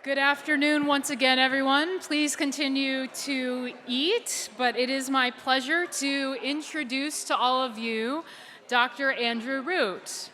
Good afternoon once again, everyone. Please continue to eat, but it is my pleasure to introduce to all of you Dr. Andrew Root.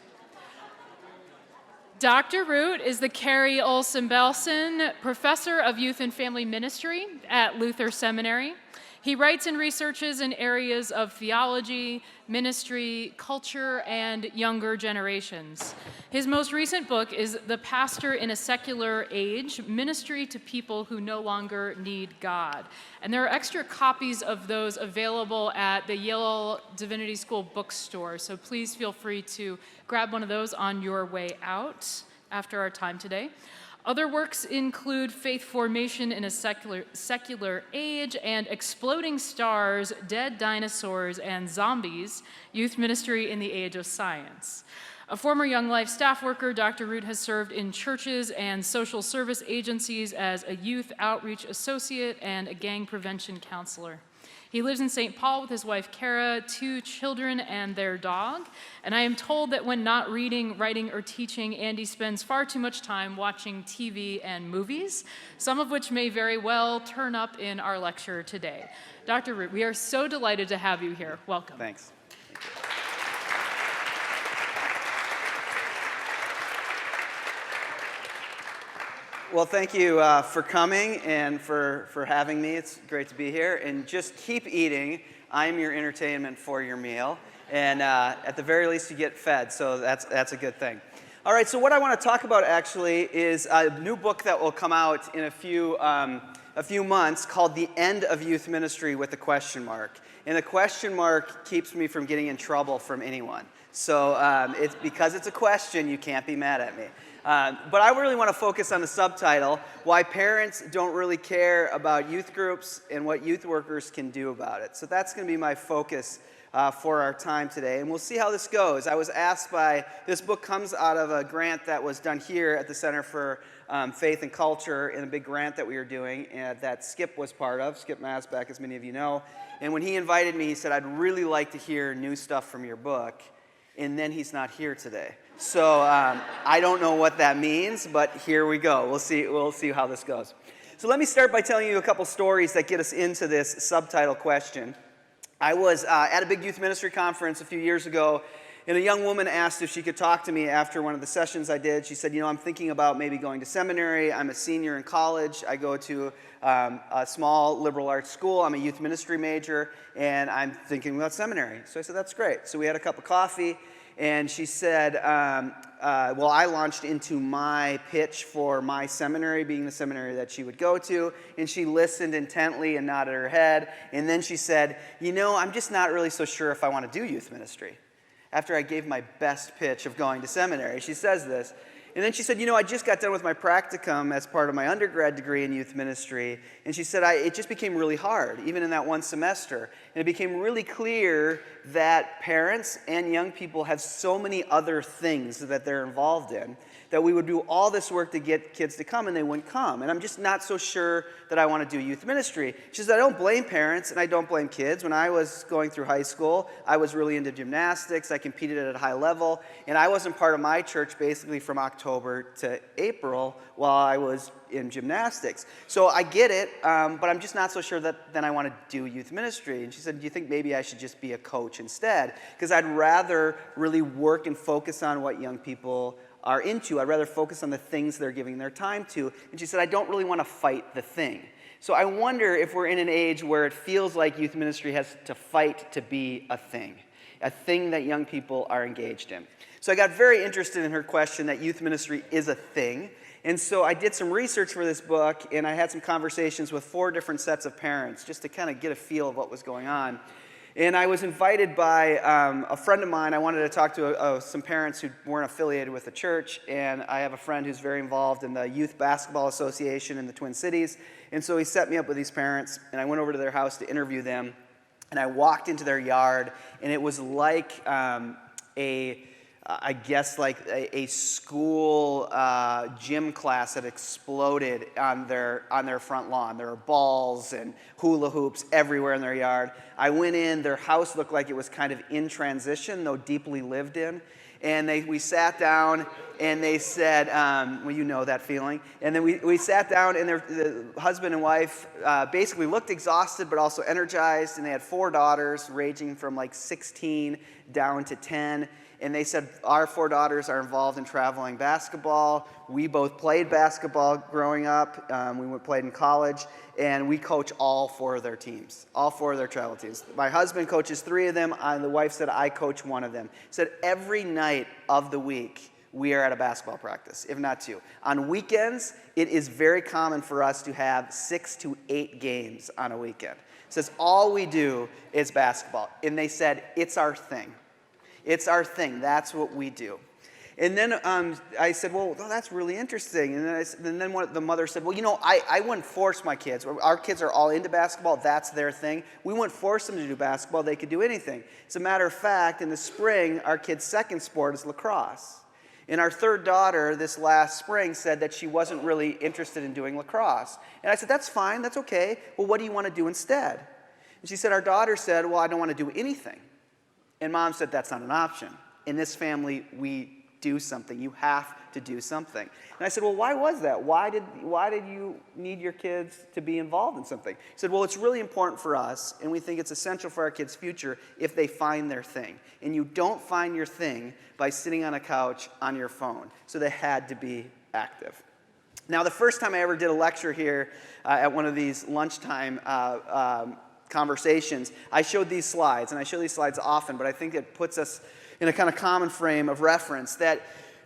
Dr. Root is the Carrie Olson Belson Professor of Youth and Family Ministry at Luther Seminary. He writes and researches in areas of theology, ministry, culture, and younger generations. His most recent book is The Pastor in a Secular Age, Ministry to People Who No Longer Need God. And there are extra copies of those available at the Yale Divinity School bookstore, so please feel free to grab one of those on your way out after our time today. Other works include Faith Formation in a Secular Age and Exploding Stars, Dead Dinosaurs, and Zombies, Youth Ministry in the Age of Science. A former Young Life staff worker, Dr. Root has served in churches and social service agencies as a youth outreach associate and a gang prevention counselor. He lives in St. Paul with his wife, Kara, 2 children, and their dog. And I am told that when not reading, writing, or teaching, Andy spends far too much time watching TV and movies, some of which may very well turn up in our lecture today. Dr. Root, we are so delighted to have you here. Welcome. Thanks. Well, thank you for coming and for having me. It's great to be here. And just keep eating. I'm your entertainment for your meal. And at the very least, you get fed, so that's a good thing. All right, so what I want to talk about actually is a new book that will come out in a few months called The End of Youth Ministry with a question mark. And the question mark keeps me from getting in trouble from anyone. So it's because it's a question, you can't be mad at me. But I really want to focus on the subtitle, Why Parents Don't Really Care About Youth Groups and What Youth Workers Can Do About It. So that's going to be my focus for our time today, and we'll see how this goes. I was asked this book comes out of a grant that was done here at the Center for Faith and Culture, in a big grant that we were doing that Skip was part of, Skip Masbeck, as many of you know. And when he invited me, he said, I'd really like to hear new stuff from your book, and then he's not here today. So I don't know what that means, but here we go. We'll see how this goes. So let me start by telling you a couple stories that get us into this subtitle question. I was at a big youth ministry conference a few years ago, and a young woman asked if she could talk to me after one of the sessions I did. She said, I'm thinking about maybe going to seminary. I'm a senior in college. I go to a small liberal arts school. I'm a youth ministry major, and I'm thinking about seminary. So I said, that's great. So we had a cup of coffee. And she said, I launched into my pitch for my seminary, being the seminary that she would go to. And she listened intently and nodded her head. And then she said, I'm just not really so sure if I want to do youth ministry. After I gave my best pitch of going to seminary, she says this. And then she said, I just got done with my practicum as part of my undergrad degree in youth ministry. And she said, it just became really hard, even in that one semester. And it became really clear that parents and young people have so many other things that they're involved in, that we would do all this work to get kids to come, and they wouldn't come. And I'm just not so sure that I want to do youth ministry. She said, I don't blame parents, and I don't blame kids. When I was going through high school, I was really into gymnastics. I competed at a high level, and I wasn't part of my church basically from October to April while I was in gymnastics. So I get it, but I'm just not so sure that then I want to do youth ministry. And she said, do you think maybe I should just be a coach instead? Because I'd rather really work and focus on what young people are into. I'd rather focus on the things they're giving their time to. And she said, I don't really want to fight the thing. So I wonder if we're in an age where it feels like youth ministry has to fight to be a thing that young people are engaged in. So I got very interested in her question that youth ministry is a thing. And so I did some research for this book, and I had some conversations with 4 different sets of parents just to kind of get a feel of what was going on. And I was invited by a friend of mine. I wanted to talk to some parents who weren't affiliated with the church, and I have a friend who's very involved in the Youth Basketball Association in the Twin Cities. And so he set me up with these parents, and I went over to their house to interview them. And I walked into their yard, and it was like a school gym class that exploded on their front lawn. There were balls and hula hoops everywhere in their yard. I went in, their house looked like it was kind of in transition, though deeply lived in. And we sat down, and they said, well, you know that feeling. And then we sat down, and the husband and wife basically looked exhausted but also energized, and they had 4 daughters ranging from like 16 down to 10. And they said, our 4 daughters are involved in traveling basketball. We both played basketball growing up. We played in college, and we coach all 4 of their teams, all 4 of their travel teams. My husband coaches 3 of them, and the wife said, I coach 1 of them. Said every night of the week, we are at a basketball practice, if not 2. On weekends, it is very common for us to have 6 to 8 games on a weekend. Says all we do is basketball. And they said, it's our thing. It's our thing. That's what we do. And then I said, well, that's really interesting. And then the mother said, well, you know, I wouldn't force my kids. Our kids are all into basketball. That's their thing. We wouldn't force them to do basketball. They could do anything. As a matter of fact, in the spring, our kid's second sport is lacrosse. And our 3rd daughter this last spring said that she wasn't really interested in doing lacrosse. And I said, that's fine. That's okay. Well, what do you want to do instead? And she said, our daughter said, well, I don't want to do anything. And Mom said, that's not an option. In this family, we do something. You have to do something. And I said, well, why was that? Why did you need your kids to be involved in something? He said, well, it's really important for us, and we think it's essential for our kids' future if they find their thing. And you don't find your thing by sitting on a couch on your phone. So they had to be active. Now, the first time I ever did a lecture here at one of these lunchtime conversations, I showed these slides, and I show these slides often, but I think it puts us in a kind of common frame of reference that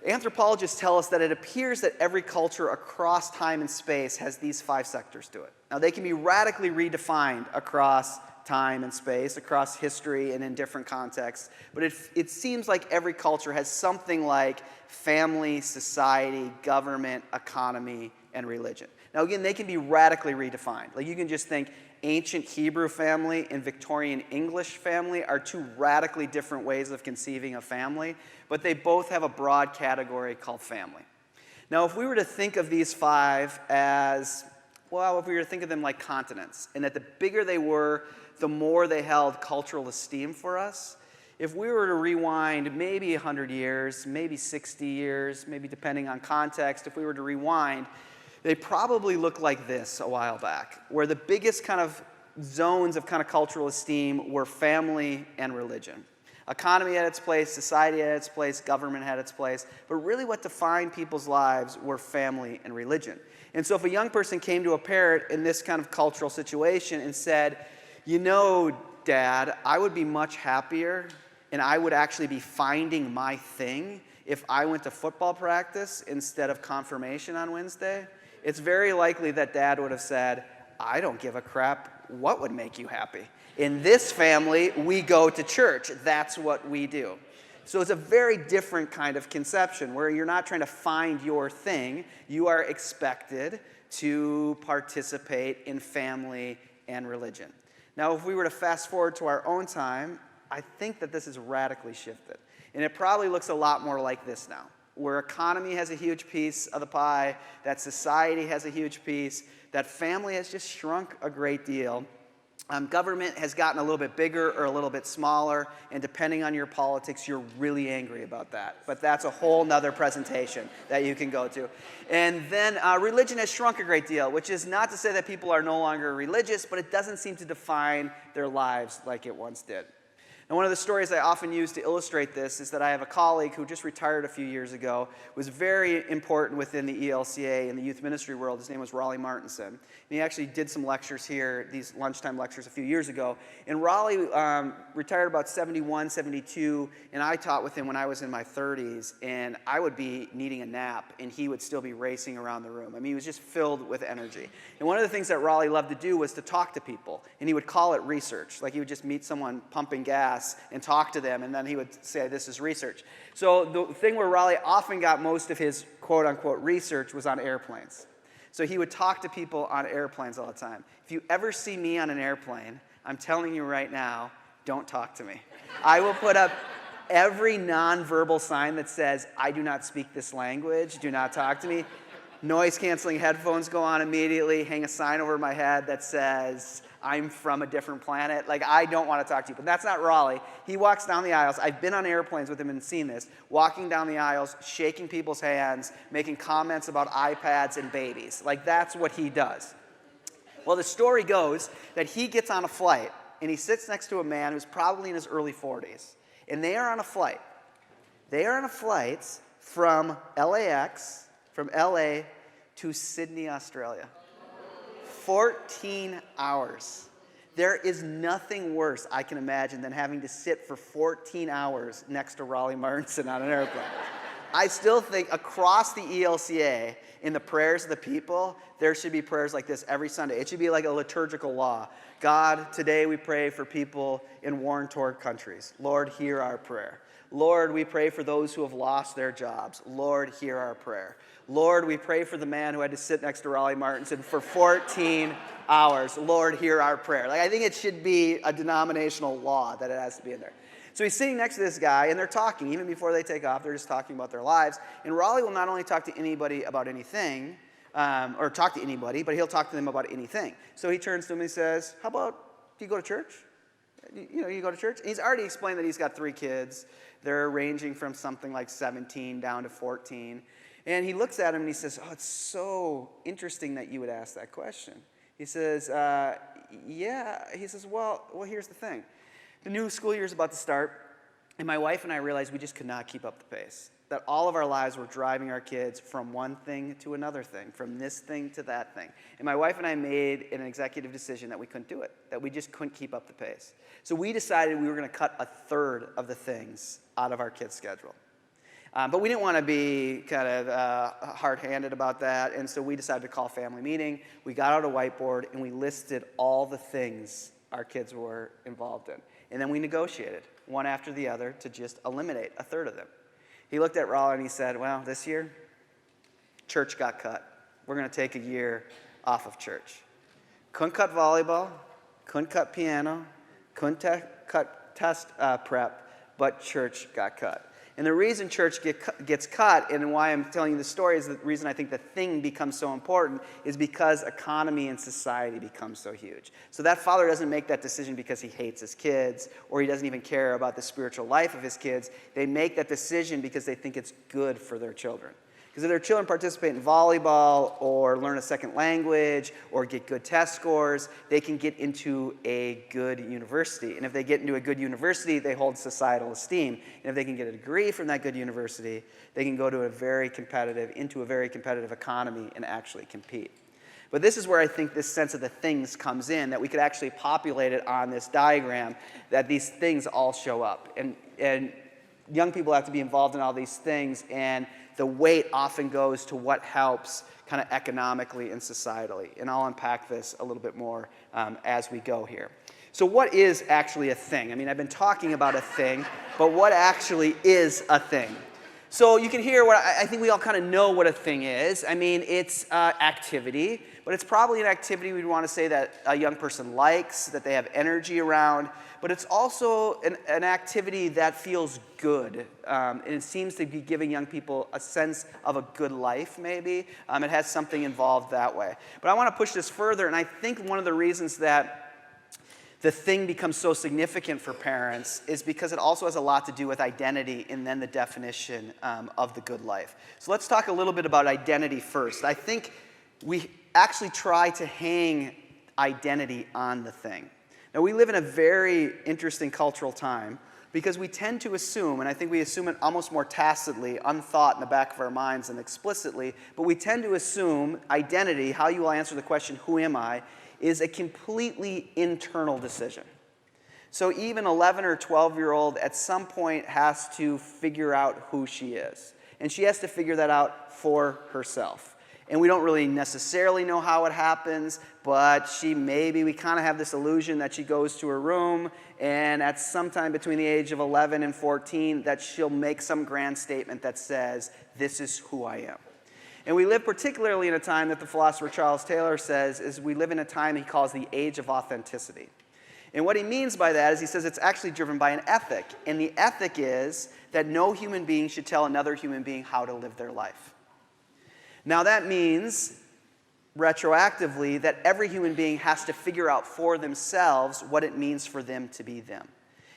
anthropologists tell us that it appears that every culture across time and space has these 5 sectors to it. Now, they can be radically redefined across time and space, across history and in different contexts, but it seems like every culture has something like family, society, government, economy, and religion. Now, again, they can be radically redefined. Like, you can just think ancient Hebrew family and Victorian English family are 2 radically different ways of conceiving of family, but they both have a broad category called family. Now, if we were to think of these 5 as, well, if we were to think of them like continents, and that the bigger they were, the more they held cultural esteem for us, if we were to rewind maybe 100 years, maybe 60 years, maybe depending on context, if we were to rewind, they probably looked like this a while back, where the biggest kind of zones of kind of cultural esteem were family and religion. Economy had its place, society had its place, government had its place, but really what defined people's lives were family and religion. And so if a young person came to a parent in this kind of cultural situation and said, you know, Dad, I would be much happier and I would actually be finding my thing if I went to football practice instead of confirmation on Wednesday, it's very likely that Dad would have said, I don't give a crap what would make you happy. In this family, we go to church. That's what we do. So it's a very different kind of conception where you're not trying to find your thing. You are expected to participate in family and religion. Now, if we were to fast forward to our own time, I think that this has radically shifted. And it probably looks a lot more like this now, where economy has a huge piece of the pie, that society has a huge piece, that family has just shrunk a great deal. Government has gotten a little bit bigger or a little bit smaller, and depending on your politics, you're really angry about that. But that's a whole nother presentation that you can go to. And then religion has shrunk a great deal, which is not to say that people are no longer religious, but it doesn't seem to define their lives like it once did. And one of the stories I often use to illustrate this is that I have a colleague who just retired a few years ago, was very important within the ELCA and the youth ministry world. His name was Raleigh Martinson. And he actually did some lectures here, these lunchtime lectures a few years ago. And Raleigh retired about 71, 72, and I taught with him when I was in my 30s, and I would be needing a nap, and he would still be racing around the room. I mean, he was just filled with energy. And one of the things that Raleigh loved to do was to talk to people, and he would call it research. Like, he would just meet someone pumping gas and talk to them, and then he would say, this is research. So the thing where Raleigh often got most of his quote-unquote research was on airplanes. So he would talk to people on airplanes all the time. If you ever see me on an airplane, I'm telling you right now, don't talk to me. I will put up every nonverbal sign that says, I do not speak this language, do not talk to me. Noise-canceling headphones go on immediately, hang a sign over my head that says, I'm from a different planet. Like, I don't want to talk to you. But that's not Raleigh. He walks down the aisles. I've been on airplanes with him and seen this. Walking down the aisles, shaking people's hands, making comments about iPads and babies. Like, that's what he does. Well, the story goes that he gets on a flight, and he sits next to a man who's probably in his early 40s. And they are on a flight. They are on a flight from LAX, from LA to Sydney, Australia. 14 hours. There is nothing worse I can imagine than having to sit for 14 hours next to Raleigh Martinson on an airplane. I still think across the ELCA, in the prayers of the people, there should be prayers like this every Sunday. It should be like a liturgical law. God, today we pray for people in war-torn countries. Lord, hear our prayer. Lord, we pray for those who have lost their jobs. Lord, hear our prayer. Lord, we pray for the man who had to sit next to Raleigh Martinson for 14 hours. Lord, hear our prayer. Like, I think it should be a denominational law that it has to be in there. So he's sitting next to this guy, and they're talking. Even before they take off, they're just talking about their lives. And Raleigh will not only talk to anybody about anything, or talk to anybody, but he'll talk to them about anything. So he turns to him and he says, how about, do you go to church? You go to church? And he's already explained that he's got 3 kids. They're ranging from something like 17 down to 14. And he looks at him and he says, oh, it's so interesting that you would ask that question. He says, yeah. He says, well, here's the thing. The new school year is about to start, and my wife and I realized we just could not keep up the pace. That all of our lives were driving our kids from one thing to another thing, from this thing to that thing. And my wife and I made an executive decision that we couldn't do it, that we just couldn't keep up the pace. So we decided we were going to cut 1/3 of the things out of our kids' schedule. But we didn't want to be kind of hard-handed about that, and so we decided to call a family meeting. We got out a whiteboard, and we listed all the things our kids were involved in. And then we negotiated, one after the other, to just eliminate 1/3 of them. He looked at Raleigh and he said, well, this year, church got cut. We're going to take a year off of church. Couldn't cut volleyball, couldn't cut piano, couldn't cut test prep, but church got cut. And the reason church gets cut, and why I'm telling you the story, is the reason I think the thing becomes so important, is because economy and society becomes so huge. So that father doesn't make that decision because he hates his kids, or he doesn't even care about the spiritual life of his kids. They make that decision because they think it's good for their children. Because if their children participate in volleyball or learn a second language or get good test scores, they can get into a good university. And if they get into a good university, they hold societal esteem. And if they can get a degree from that good university, they can go to into a very competitive economy and actually compete. But this is where I think this sense of the things comes in, that we could actually populate it on this diagram, that these things all show up. And young people have to be involved in all these things, and the weight often goes to what helps kind of economically and societally. And I'll unpack this a little bit more as we go here. So what is actually a thing? I mean, I've been talking about a thing, but what actually is a thing? So you can hear what I think we all kind of know what a thing is. I mean, it's activity, but it's probably an activity we'd want to say that a young person likes, that they have energy around, but it's also an activity that feels good. And it seems to be giving young people a sense of a good life, maybe. It has something involved that way. But I want to push this further, and I think one of the reasons that the thing becomes so significant for parents is because it also has a lot to do with identity and then the definition of the good life. So let's talk a little bit about identity first. I think we actually try to hang identity on the thing. Now, we live in a very interesting cultural time because we tend to assume, and I think we assume it almost more tacitly, unthought in the back of our minds than explicitly, but we tend to assume identity, how you will answer the question, who am I, is a completely internal decision. So even 11 or 12-year-old at some point has to figure out who she is. And she has to figure that out for herself. And we don't really necessarily know how it happens, but we kind of have this illusion that she goes to her room, and at some time between the age of 11 and 14, that she'll make some grand statement that says, this is who I am. And we live particularly in a time that the philosopher Charles Taylor says is we live in a time he calls the age of authenticity. And what he means by that is he says it's actually driven by an ethic. And the ethic is that no human being should tell another human being how to live their life. Now that means retroactively that every human being has to figure out for themselves what it means for them to be them.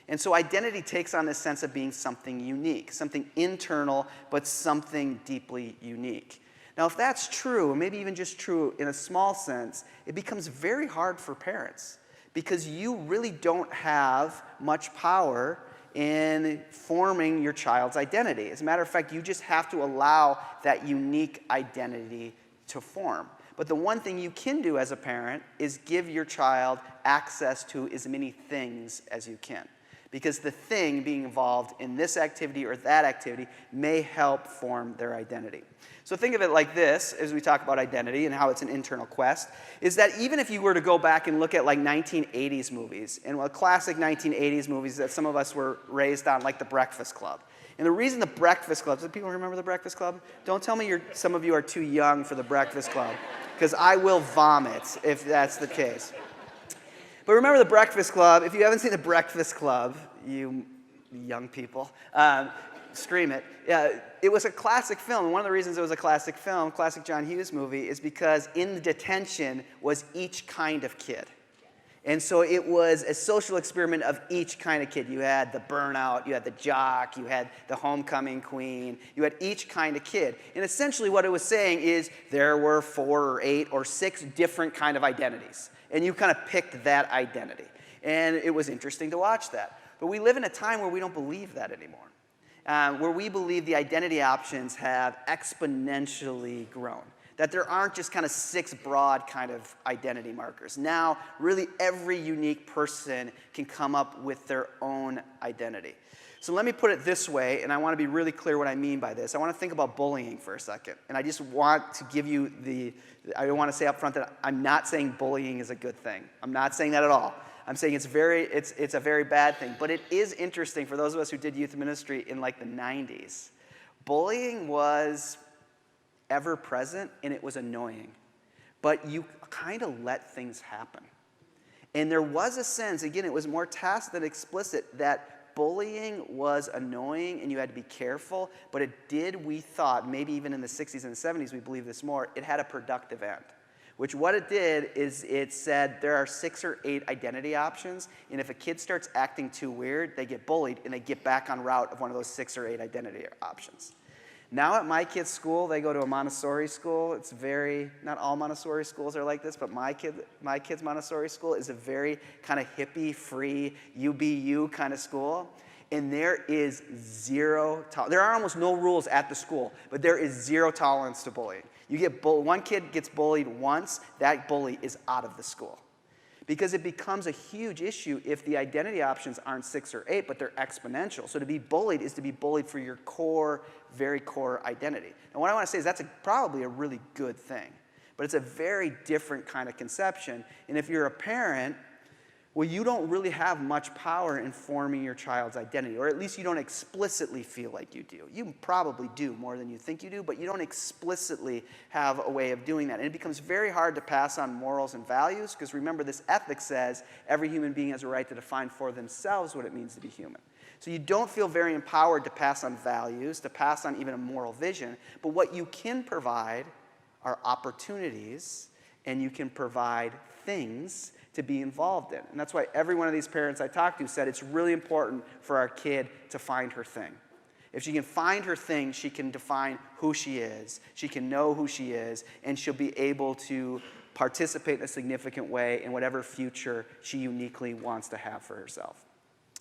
And so identity takes on this sense of being something unique, something internal, but something deeply unique. Now, if that's true, and maybe even just true in a small sense, it becomes very hard for parents because you really don't have much power in forming your child's identity. As a matter of fact, you just have to allow that unique identity to form. But the one thing you can do as a parent is give your child access to as many things as you can. Because the thing being involved in this activity or that activity may help form their identity. So think of it like this, as we talk about identity and how it's an internal quest, is that even if you were to go back and look at like 1980s movies, and classic 1980s movies that some of us were raised on, like The Breakfast Club. And the reason The Breakfast Club, do people remember The Breakfast Club? Don't tell me some of you are too young for The Breakfast Club, because I will vomit if that's the case. But remember The Breakfast Club. If you haven't seen The Breakfast Club, you young people, scream it. It was a classic film. And one of the reasons it was a classic film, classic John Hughes movie, is because in the detention was each kind of kid. And so it was a social experiment of each kind of kid. You had the burnout, you had the jock, you had the homecoming queen, you had each kind of kid. And essentially what it was saying is there were 4 or 8 or 6 different kind of identities. And you kind of picked that identity. And it was interesting to watch that. But we live in a time where we don't believe that anymore, where we believe the identity options have exponentially grown. That there aren't just kind of 6 broad kind of identity markers. Now, really every unique person can come up with their own identity. So let me put it this way, and I want to be really clear what I mean by this. I want to think about bullying for a second. And I just want to give you I want to say up front that I'm not saying bullying is a good thing. I'm not saying that at all. I'm saying it's a very bad thing. But it is interesting for those of us who did youth ministry in like the 90s. Bullying was ever present, and it was annoying. But you kind of let things happen. And there was a sense, again, it was more tacit than explicit, that bullying was annoying and you had to be careful, but it did, we thought, maybe even in the 60s and 70s, we believe this more, it had a productive end. Which what it did is it said there are 6 or 8 identity options, and if a kid starts acting too weird, they get bullied and they get back on route of one of those 6 or 8 identity options. Now at my kids' school, they go to a Montessori school. It's not all Montessori schools are like this, but my kid's Montessori school is a very kind of hippie, free, you be you kind of school. And there is there are almost no rules at the school, but there is 0 tolerance to bullying. One kid gets bullied once, that bully is out of the school. Because it becomes a huge issue if the identity options aren't 6 or 8, but they're exponential. So to be bullied is to be bullied for your very core identity. And what I want to say is that's probably a really good thing. But it's a very different kind of conception. And if you're a parent, well, you don't really have much power in forming your child's identity, or at least you don't explicitly feel like you do. You probably do more than you think you do, but you don't explicitly have a way of doing that. And it becomes very hard to pass on morals and values, because remember, this ethic says every human being has a right to define for themselves what it means to be human. So you don't feel very empowered to pass on values, to pass on even a moral vision, but what you can provide are opportunities, and you can provide things to be involved in. And that's why every one of these parents I talked to said it's really important for our kid to find her thing. If she can find her thing, she can define who she is, she can know who she is, and she'll be able to participate in a significant way in whatever future she uniquely wants to have for herself.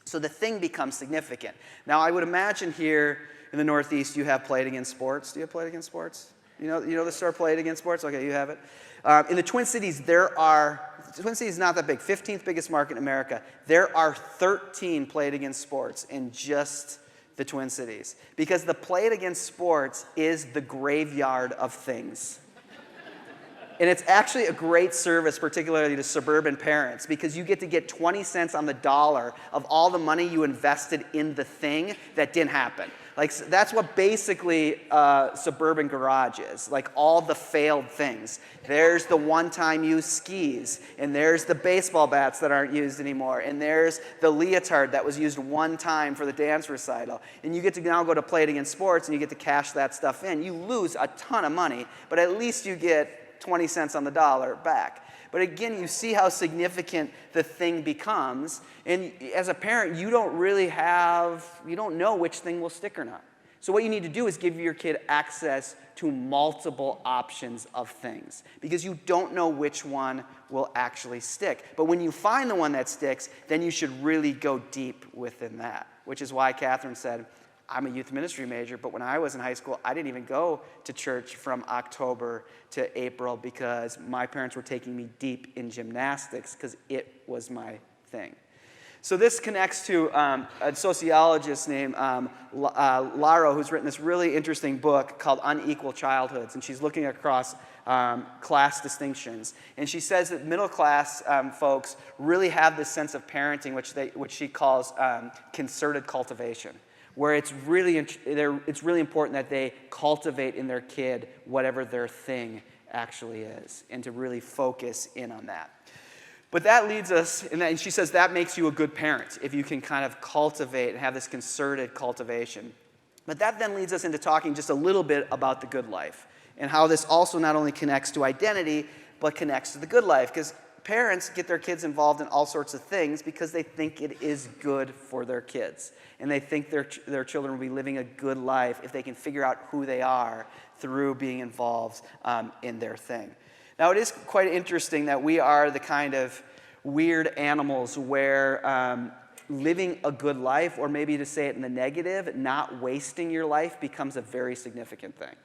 So the thing becomes significant. Now, I would imagine here in the Northeast you have Play It Again Sports. Do you have Play It Again Sports? You know the store Play It Again Sports? Okay, you have it. In the Twin Cities, Twin Cities is not that big, 15th biggest market in America. There are 13 Play It Again Sports in just the Twin Cities. Because the Play It Again Sports is the graveyard of things. And it's actually a great service, particularly to suburban parents, because you get 20 cents on the dollar of all the money you invested in the thing that didn't happen. Like, that's what basically suburban garage is, like all the failed things. There's the one-time use skis, and there's the baseball bats that aren't used anymore, and there's the leotard that was used one time for the dance recital. And you get to now go to Play It Again Sports, and you get to cash that stuff in. You lose a ton of money, but at least you get 20 cents on the dollar back. But again, you see how significant the thing becomes. And as a parent, you don't know which thing will stick or not. So what you need to do is give your kid access to multiple options of things, because you don't know which one will actually stick. But when you find the one that sticks, then you should really go deep within that, which is why Catherine said, I'm a youth ministry major, but when I was in high school, I didn't even go to church from October to April because my parents were taking me deep in gymnastics because it was my thing. So this connects to a sociologist named Laro, who's written this really interesting book called Unequal Childhoods, and she's looking across class distinctions. And she says that middle class folks really have this sense of parenting, which she calls concerted cultivation, where it's really important that they cultivate in their kid whatever their thing actually is, and to really focus in on that. But that leads us, and she says that makes you a good parent if you can kind of cultivate and have this concerted cultivation. But that then leads us into talking just a little bit about the good life and how this also not only connects to identity, but connects to the good life. Because parents get their kids involved in all sorts of things because they think it is good for their kids. And they think their children will be living a good life if they can figure out who they are through being involved in their thing. Now, it is quite interesting that we are the kind of weird animals where living a good life, or maybe to say it in the negative, not wasting your life becomes a very significant thing.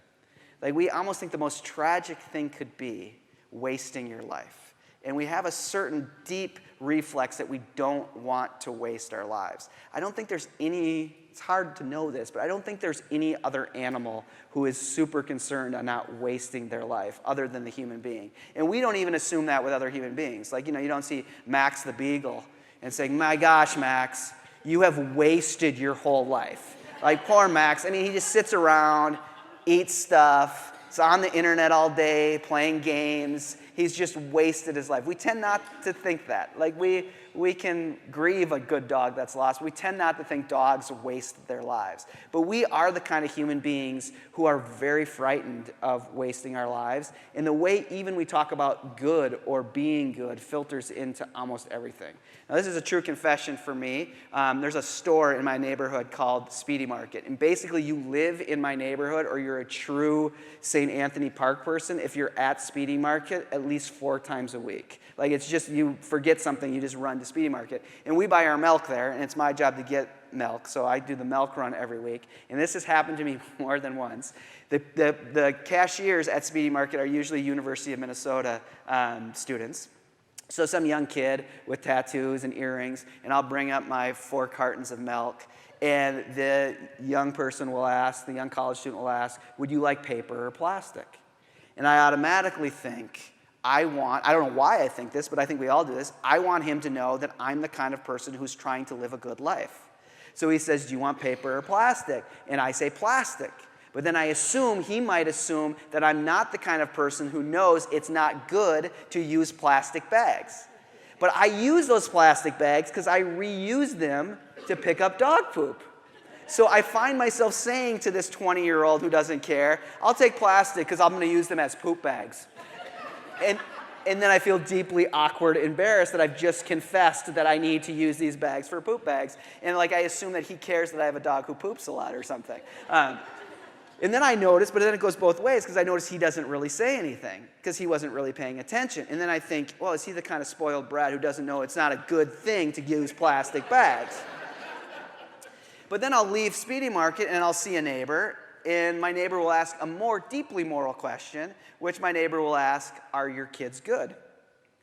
Like, we almost think the most tragic thing could be wasting your life. And we have a certain deep reflex that we don't want to waste our lives. I don't think there's it's hard to know this, but I don't think there's any other animal who is super concerned on not wasting their life other than the human being. And we don't even assume that with other human beings. Like, you don't see Max the Beagle and saying, my gosh, Max, you have wasted your whole life. Like, poor Max, I mean, he just sits around, eats stuff, is on the internet all day, playing games. He's just wasted his life. We tend not to think that. Like, we can grieve a good dog that's lost. We tend not to think dogs waste their lives. But we are the kind of human beings who are very frightened of wasting our lives. And the way even we talk about good or being good filters into almost everything. Now, this is a true confession for me. There's a store in my neighborhood called Speedy Market. And basically, you live in my neighborhood, or you're a true St. Anthony Park person if you're at Speedy Market at least 4 times a week. Like, it's just, you forget something, you just run to Speedy Market. And we buy our milk there, and it's my job to get milk, so I do the milk run every week. And this has happened to me more than once. The cashiers at Speedy Market are usually University of Minnesota students. So some young kid with tattoos and earrings, and I'll bring up my 4 cartons of milk, and the young person will ask, the young college student will ask, would you like paper or plastic? And I automatically think, I don't know why I think this, but I think we all do this, I want him to know that I'm the kind of person who's trying to live a good life. So he says, do you want paper or plastic? And I say plastic. But then he might assume that I'm not the kind of person who knows it's not good to use plastic bags. But I use those plastic bags because I reuse them to pick up dog poop. So I find myself saying to this 20-year-old who doesn't care, I'll take plastic because I'm going to use them as poop bags. And then I feel deeply awkward, embarrassed that I've just confessed that I need to use these bags for poop bags. And I assume that he cares that I have a dog who poops a lot or something. And then I notice, but then it goes both ways, because I notice he doesn't really say anything because he wasn't really paying attention. And then I think, well, is he the kind of spoiled brat who doesn't know it's not a good thing to use plastic bags? But then I'll leave Speedy Market and I'll see a neighbor, and my neighbor will ask a more deeply moral question, which my neighbor will ask, are your kids good?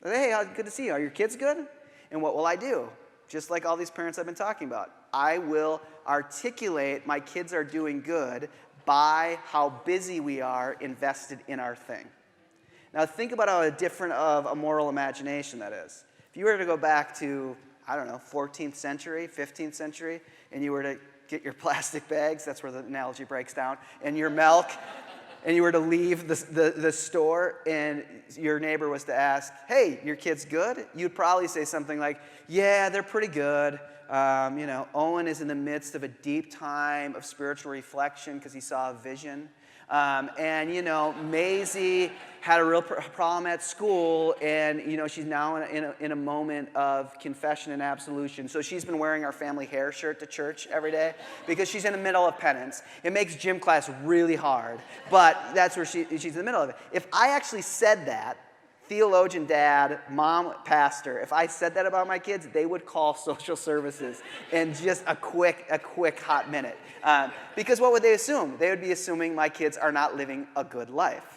Hey, good to see you. Are your kids good? And what will I do? Just like all these parents I've been talking about. I will articulate my kids are doing good by how busy we are invested in our thing. Now think about how different of a moral imagination that is. If you were to go back to, 14th century, 15th century, and you were to get your plastic bags, that's where the analogy breaks down, and your milk, and you were to leave the store, and your neighbor was to ask, hey, your kid's good? You'd probably say something like, yeah, they're pretty good. Owen is in the midst of a deep time of spiritual reflection because he saw a vision. Maisie had a real problem at school, and, she's now in a moment of confession and absolution. So she's been wearing our family hair shirt to church every day because she's in the middle of penance. It makes gym class really hard, but that's where she's in the middle of it. If I actually said that, theologian dad, mom, pastor, if I said that about my kids, they would call social services in just a quick hot minute. Because what would they assume? They would be assuming my kids are not living a good life.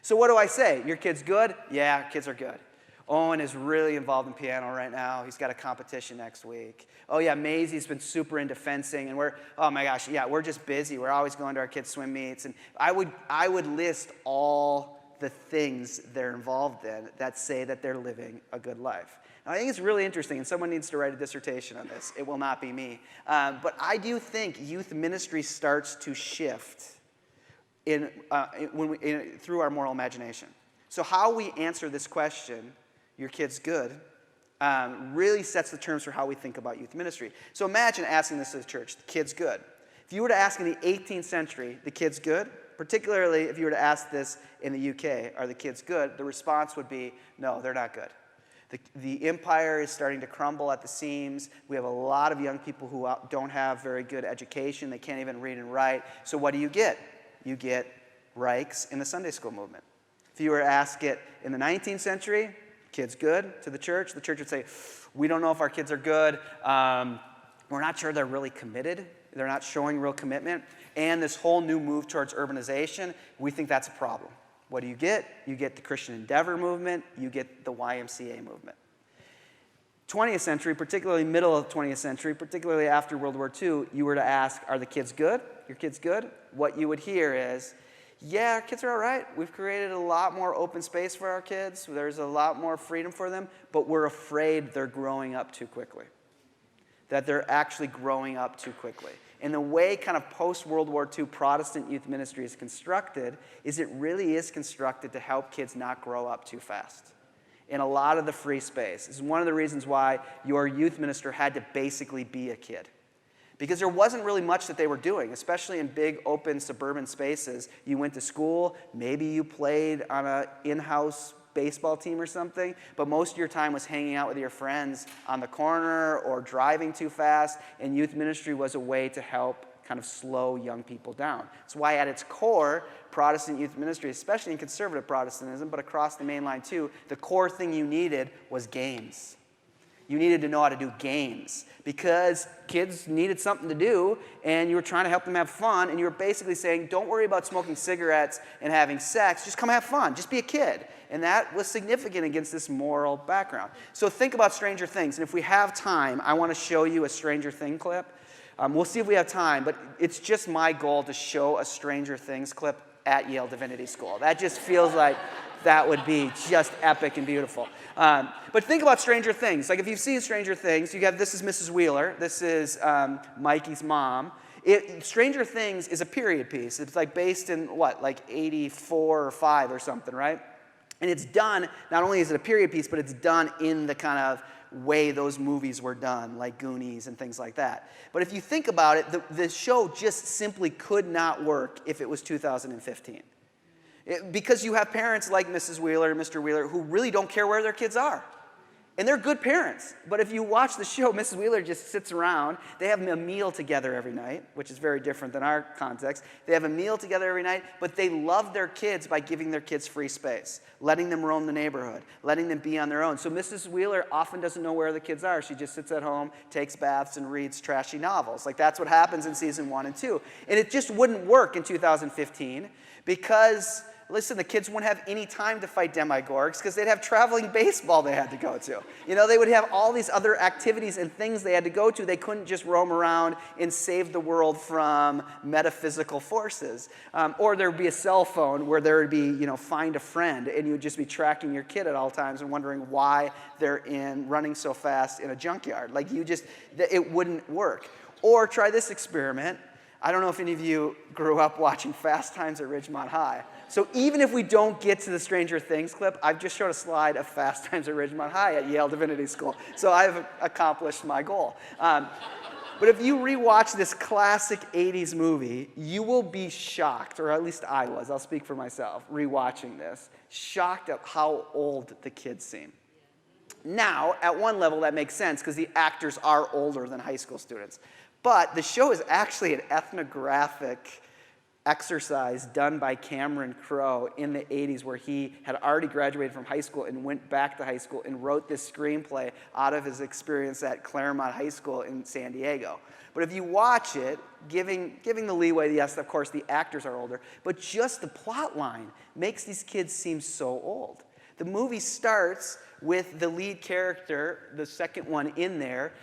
So what do I say? Your kid's good? Yeah, kids are good. Owen is really involved in piano right now. He's got a competition next week. Oh yeah, Maisie's been super into fencing, and we're just busy. We're always going to our kids' swim meets. And I would list all the things they're involved in that say that they're living a good life. Now, I think it's really interesting, and someone needs to write a dissertation on this. It will not be me. But I do think youth ministry starts to shift through our moral imagination. So how we answer this question, your kid's good, really sets the terms for how we think about youth ministry. So imagine asking this to the church, the kid's good. If you were to ask in the 18th century, the kid's good, particularly if you were to ask this in the UK, are the kids good? The response would be, no, they're not good. The empire is starting to crumble at the seams. We have a lot of young people who don't have very good education. They can't even read and write. So what do? You get Reichs in the Sunday school movement. If you were to ask it in the 19th century, kids good to the church would say, we don't know if our kids are good. We're not sure they're really committed. They're not showing real commitment. And this whole new move towards urbanization, we think that's a problem. What do? You get the Christian Endeavor movement. You get the YMCA movement. 20th century, particularly middle of the 20th century, particularly after World War II, you were to ask, are the kids good? Your kids good? What you would hear is, yeah, our kids are all right. We've created a lot more open space for our kids. There's a lot more freedom for them, but we're afraid they're growing up too quickly. That they're actually growing up too quickly. And the way kind of post-World War II Protestant youth ministry is constructed is it really is constructed to help kids not grow up too fast. In a lot of the free space. This is one of the reasons why your youth minister had to basically be a kid. Because there wasn't really much that they were doing, especially in big, open, suburban spaces. You went to school, maybe you played on an in-house baseball team or something, but most of your time was hanging out with your friends on the corner or driving too fast, and youth ministry was a way to help kind of slow young people down. That's why at its core, Protestant youth ministry, especially in conservative Protestantism, but across the main line too, the core thing you needed was games. You needed to know how to do games because kids needed something to do, and you were trying to help them have fun, and you were basically saying, don't worry about smoking cigarettes and having sex, just come have fun, just be a kid. And that was significant against this moral background. So think about Stranger Things, and if we have time, I want to show you a Stranger Thing clip. We'll see if we have time, but it's just my goal to show a Stranger Things clip at Yale Divinity School. That just feels like that would be just epic and beautiful. But think about Stranger Things. Like if you've seen Stranger Things, this is Mrs. Wheeler. This is Mikey's mom. Stranger Things is a period piece. It's like based in like 84 or 5 or something, right? And it's done, not only is it a period piece, but it's done in the kind of way those movies were done, like Goonies and things like that. But if you think about it, the show just simply could not work if it was 2015. Because you have parents like Mrs. Wheeler and Mr. Wheeler who really don't care where their kids are. And they're good parents. But if you watch the show, Mrs. Wheeler just sits around. They have a meal together every night, which is very different than our context. They have a meal together every night, but they love their kids by giving their kids free space, letting them roam the neighborhood, letting them be on their own. So Mrs. Wheeler often doesn't know where the kids are. She just sits at home, takes baths, and reads trashy novels. Like that's what happens in season 1 and 2. And it just wouldn't work in 2015 because listen, the kids wouldn't have any time to fight demigorgs because they'd have traveling baseball they had to go to. They would have all these other activities and things they had to go to. They couldn't just roam around and save the world from metaphysical forces. Or there would be a cell phone where there would be, find a friend, and you would just be tracking your kid at all times and wondering why they're running so fast in a junkyard. Like it wouldn't work. Or try this experiment. I don't know if any of you grew up watching Fast Times at Ridgemont High. So even if we don't get to the Stranger Things clip, I've just showed a slide of Fast Times at Ridgemont High at Yale Divinity School. So I've accomplished my goal. But if you rewatch this classic 80s movie, you will be shocked, or at least I was, I'll speak for myself, rewatching this, shocked at how old the kids seem. Now, at one level, that makes sense because the actors are older than high school students. But the show is actually an ethnographic exercise done by Cameron Crowe in the 80s, where he had already graduated from high school and went back to high school and wrote this screenplay out of his experience at Claremont High School in San Diego. But if you watch it, giving the leeway, yes, of course, the actors are older, but just the plot line makes these kids seem so old. The movie starts with the lead character, the second one in there,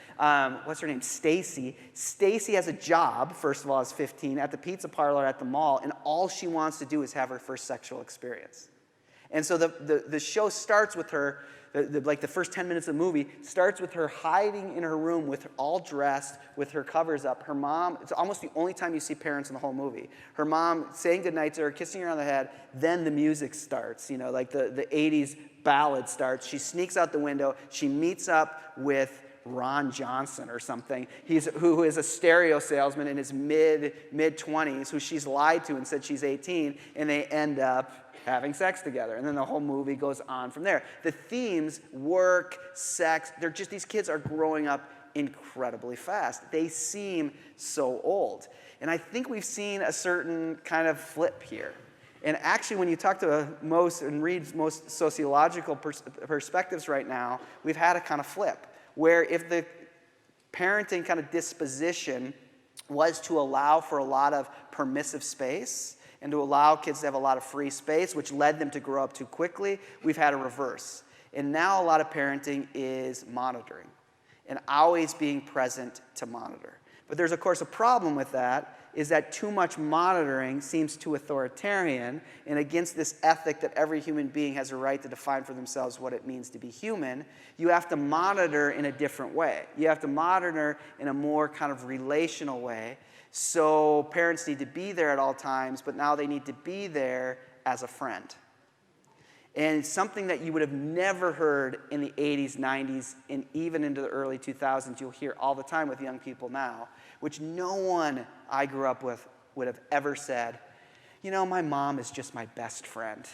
what's her name, Stacy. Stacy has a job, first of all, as 15, at the pizza parlor at the mall, and all she wants to do is have her first sexual experience. And so the show starts with her, like the first 10 minutes of the movie, starts with her hiding in her room with all dressed, with her covers up. Her mom, it's almost the only time you see parents in the whole movie. Her mom saying goodnight to her, kissing her on the head, then the music starts, like the 80s ballad starts. She sneaks out the window. She meets up with Ron Johnson or something, who is a stereo salesman in his mid-20s, who she's lied to and said she's 18, and they end up having sex together. And then the whole movie goes on from there. The themes, work, sex, these kids are growing up incredibly fast. They seem so old. And I think we've seen a certain kind of flip here. And actually, when you talk to most and read most sociological perspectives right now, we've had a kind of flip, where if the parenting kind of disposition was to allow for a lot of permissive space and to allow kids to have a lot of free space, which led them to grow up too quickly, we've had a reverse. And now a lot of parenting is monitoring and always being present to monitor. But there's, of course, a problem with that, is that too much monitoring seems too authoritarian and against this ethic that every human being has a right to define for themselves what it means to be human. You have to monitor in a different way. You have to monitor in a more kind of relational way. So parents need to be there at all times, but now they need to be there as a friend. And it's something that you would have never heard in the 80s, 90s, and even into the early 2000s. You'll hear all the time with young people now, which no one I grew up with would have ever said, my mom is just my best friend.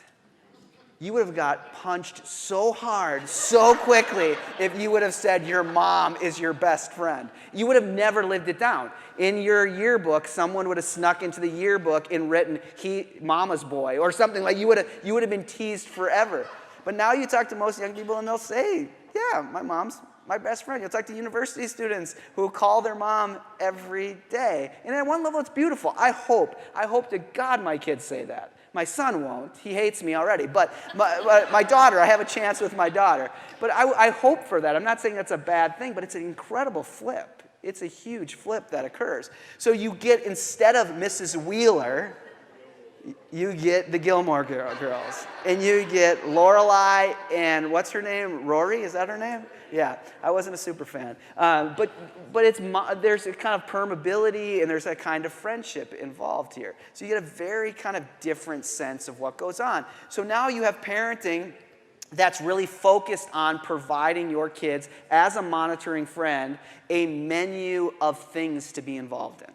You would have got punched so hard, so quickly, if you would have said your mom is your best friend. You would have never lived it down. In your yearbook, someone would have snuck into the yearbook and written, mama's boy, or something like you would have been teased forever. But now you talk to most young people and they'll say, yeah, my mom's my best friend. You'll talk to university students who call their mom every day. And at one level, it's beautiful. I hope to God my kids say that. My son won't. He hates me already. But my daughter, I have a chance with my daughter. But I hope for that. I'm not saying that's a bad thing, but it's an incredible flip. It's a huge flip that occurs. So you get, instead of Mrs. Wheeler, you get the Gilmore Girls. And you get Lorelai and what's her name? Rory? Is that her name? Yeah, I wasn't a super fan. But there's a kind of permeability and there's a kind of friendship involved here. So you get a very kind of different sense of what goes on. So now you have parenting that's really focused on providing your kids, as a monitoring friend, a menu of things to be involved in.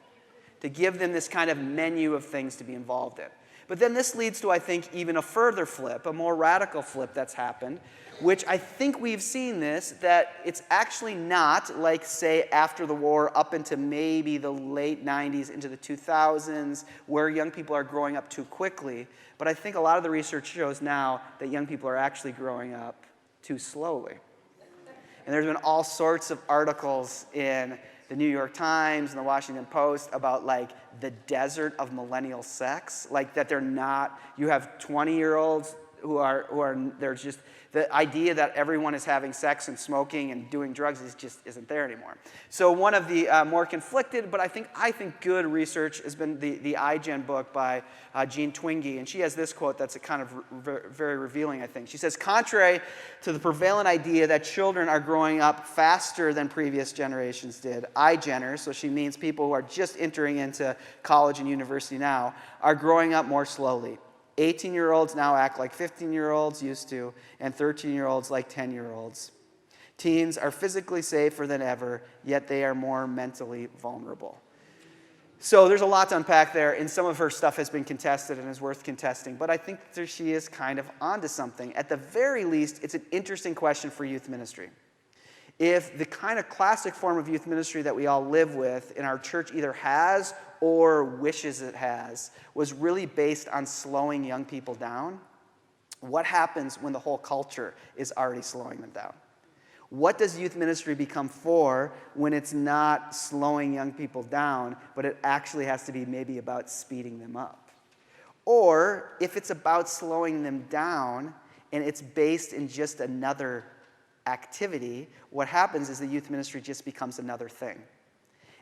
To give them this kind of menu of things to be involved in. But then this leads to, I think, even a further flip, a more radical flip that's happened, which I think we've seen this, that it's actually not like, say, after the war up into maybe the late 90s into the 2000s, where young people are growing up too quickly. But I think a lot of the research shows now that young people are actually growing up too slowly. And there's been all sorts of articles in the New York Times and the Washington Post about like the desert of millennial sex, like that they're not, you have 20-year-olds who are there's just, the idea that everyone is having sex and smoking and doing drugs isn't there anymore. So one of the more conflicted, but I think good research has been the iGen book by Jean Twenge, and she has this quote that's a kind of very revealing, I think. She says, contrary to the prevalent idea that children are growing up faster than previous generations did, iGeners, so she means people who are just entering into college and university now, are growing up more slowly. 18-year-olds now act like 15-year-olds used to, and 13-year-olds like 10-year-olds. Teens are physically safer than ever, yet they are more mentally vulnerable. So there's a lot to unpack there, and some of her stuff has been contested and is worth contesting, but I think that she is kind of onto something. At the very least, it's an interesting question for youth ministry. If the kind of classic form of youth ministry that we all live with in our church either has or wishes it has was really based on slowing young people down, what happens when the whole culture is already slowing them down? What does youth ministry become for when it's not slowing young people down, but it actually has to be maybe about speeding them up? Or if it's about slowing them down and it's based in just another activity, what happens is the youth ministry just becomes another thing.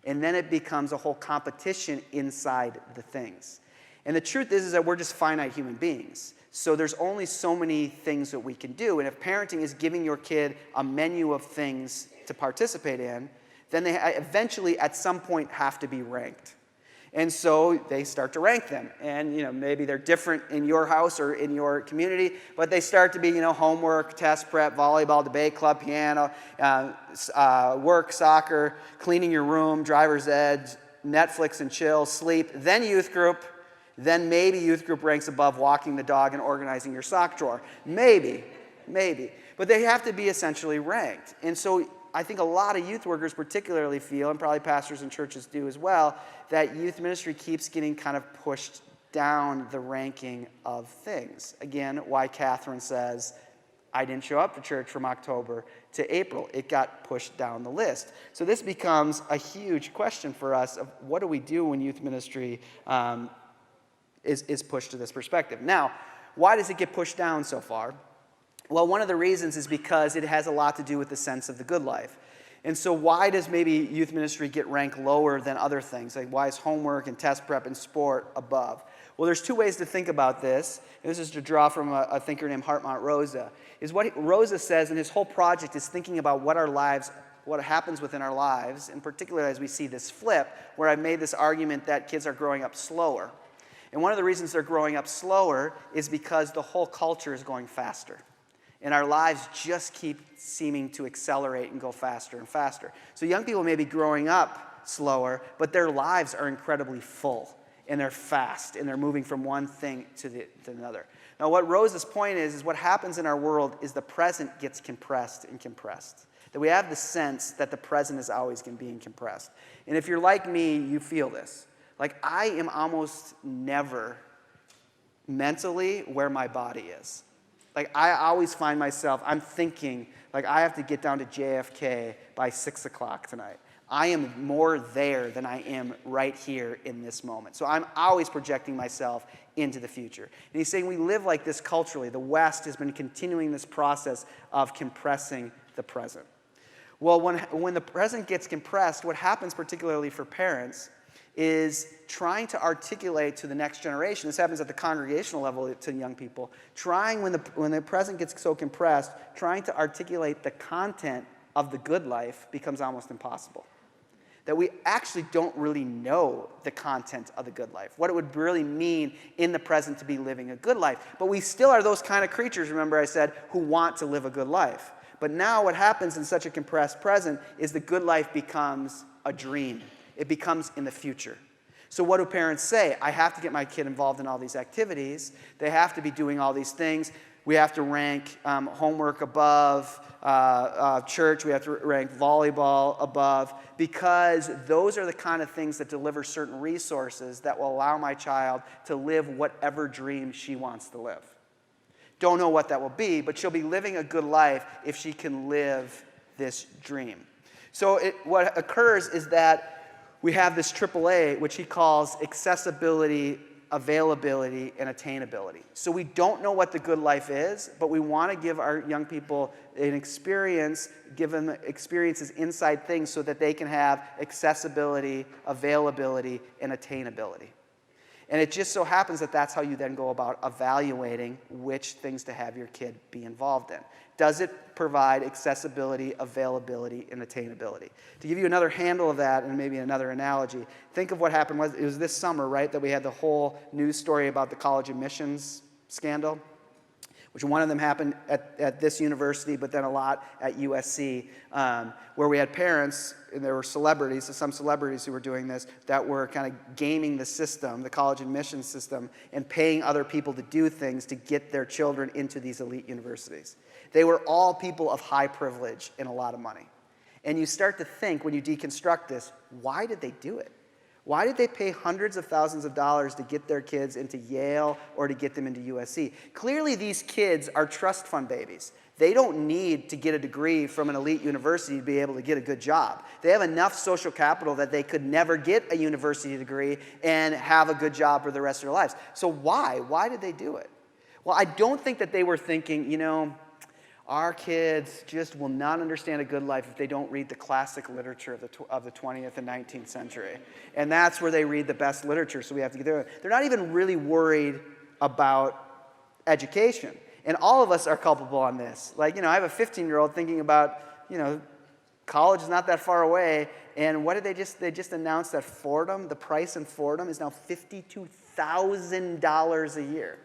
And then it becomes a whole competition inside the things. And the truth is that we're just finite human beings. So there's only so many things that we can do. And if parenting is giving your kid a menu of things to participate in, then they eventually at some point have to be ranked. And so they start to rank them. And maybe they're different in your house or in your community, but they start to be homework, test prep, volleyball, debate club, piano, work, soccer, cleaning your room, driver's ed, Netflix and chill, sleep, then youth group. Then maybe youth group ranks above walking the dog and organizing your sock drawer. Maybe. But they have to be essentially ranked. And so I think a lot of youth workers particularly feel, and probably pastors and churches do as well, that youth ministry keeps getting kind of pushed down the ranking of things. Again, why Catherine says, I didn't show up to church from October to April. It got pushed down the list. So this becomes a huge question for us of what do we do when youth ministry is pushed to this perspective. Now, why does it get pushed down so far? Well, one of the reasons is because it has a lot to do with the sense of the good life. And so why does maybe youth ministry get ranked lower than other things? Like why is homework and test prep and sport above? Well, there's two ways to think about this. And this is to draw from a thinker named Hartmut Rosa. Is what Rosa says, and his whole project is thinking about what happens within our lives, in particular as we see this flip, where I've made this argument that kids are growing up slower. And one of the reasons they're growing up slower is because the whole culture is going faster. And our lives just keep seeming to accelerate and go faster and faster. So young people may be growing up slower, but their lives are incredibly full. And they're fast. And they're moving from one thing to another. Now what Rose's point is what happens in our world is the present gets compressed and compressed. That we have the sense that the present is always being compressed. And if you're like me, you feel this. Like, I am almost never mentally where my body is. Like, I always find myself, I'm thinking, like, I have to get down to JFK by 6 o'clock tonight. I am more there than I am right here in this moment. So I'm always projecting myself into the future. And he's saying we live like this culturally. The West has been continuing this process of compressing the present. Well, when the present gets compressed, what happens particularly for parents is trying to articulate to the next generation, this happens at the congregational level to young people, when the present gets so compressed, trying to articulate the content of the good life becomes almost impossible. That we actually don't really know the content of the good life, what it would really mean in the present to be living a good life. But we still are those kind of creatures, remember I said, who want to live a good life. But now what happens in such a compressed present is the good life becomes a dream. It becomes in the future. So what do parents say? I have to get my kid involved in all these activities. They have to be doing all these things. We have to rank homework above church. We have to rank volleyball above because those are the kind of things that deliver certain resources that will allow my child to live whatever dream she wants to live. Don't know what that will be, but she'll be living a good life if she can live this dream. So what occurs is that we have this AAA, which he calls accessibility, availability, and attainability. So we don't know what the good life is, but we want to give our young people an experience, give them experiences inside things so that they can have accessibility, availability, and attainability. And it just so happens that that's how you then go about evaluating which things to have your kid be involved in. Does it provide accessibility, availability, and attainability? To give you another handle of that and maybe another analogy, think of what happened. It was this summer, right, that we had the whole news story about the college admissions scandal, which one of them happened at this university, but then a lot at USC, where we had parents, and there were celebrities, so some celebrities who were doing this, that were kind of gaming the system, the college admissions system, and paying other people to do things to get their children into these elite universities. They were all people of high privilege and a lot of money. And you start to think, when you deconstruct this, why did they do it? Why did they pay hundreds of thousands of dollars to get their kids into Yale or to get them into USC? Clearly, these kids are trust fund babies. They don't need to get a degree from an elite university to be able to get a good job. They have enough social capital that they could never get a university degree and have a good job for the rest of their lives. So why? Why did they do it? Well, I don't think that they were thinking, our kids just will not understand a good life if they don't read the classic literature of the 20th and 19th century. And that's where they read the best literature, so we have to get there. They're not even really worried about education. And all of us are culpable on this. I have a 15-year-old thinking about, college is not that far away. And what did they just announced that Fordham, the price in Fordham is now $52,000 a year.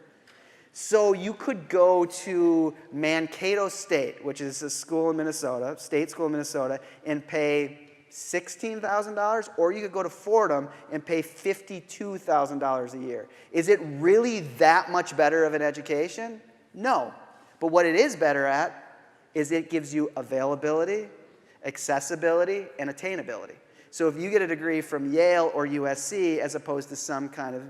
So you could go to Mankato State, which is a school in Minnesota, state school in Minnesota, and pay $16,000, or you could go to Fordham and pay $52,000 a year. Is it really that much better of an education? No. But what it is better at is it gives you availability, accessibility, and attainability. So if you get a degree from Yale or USC as opposed to some kind of,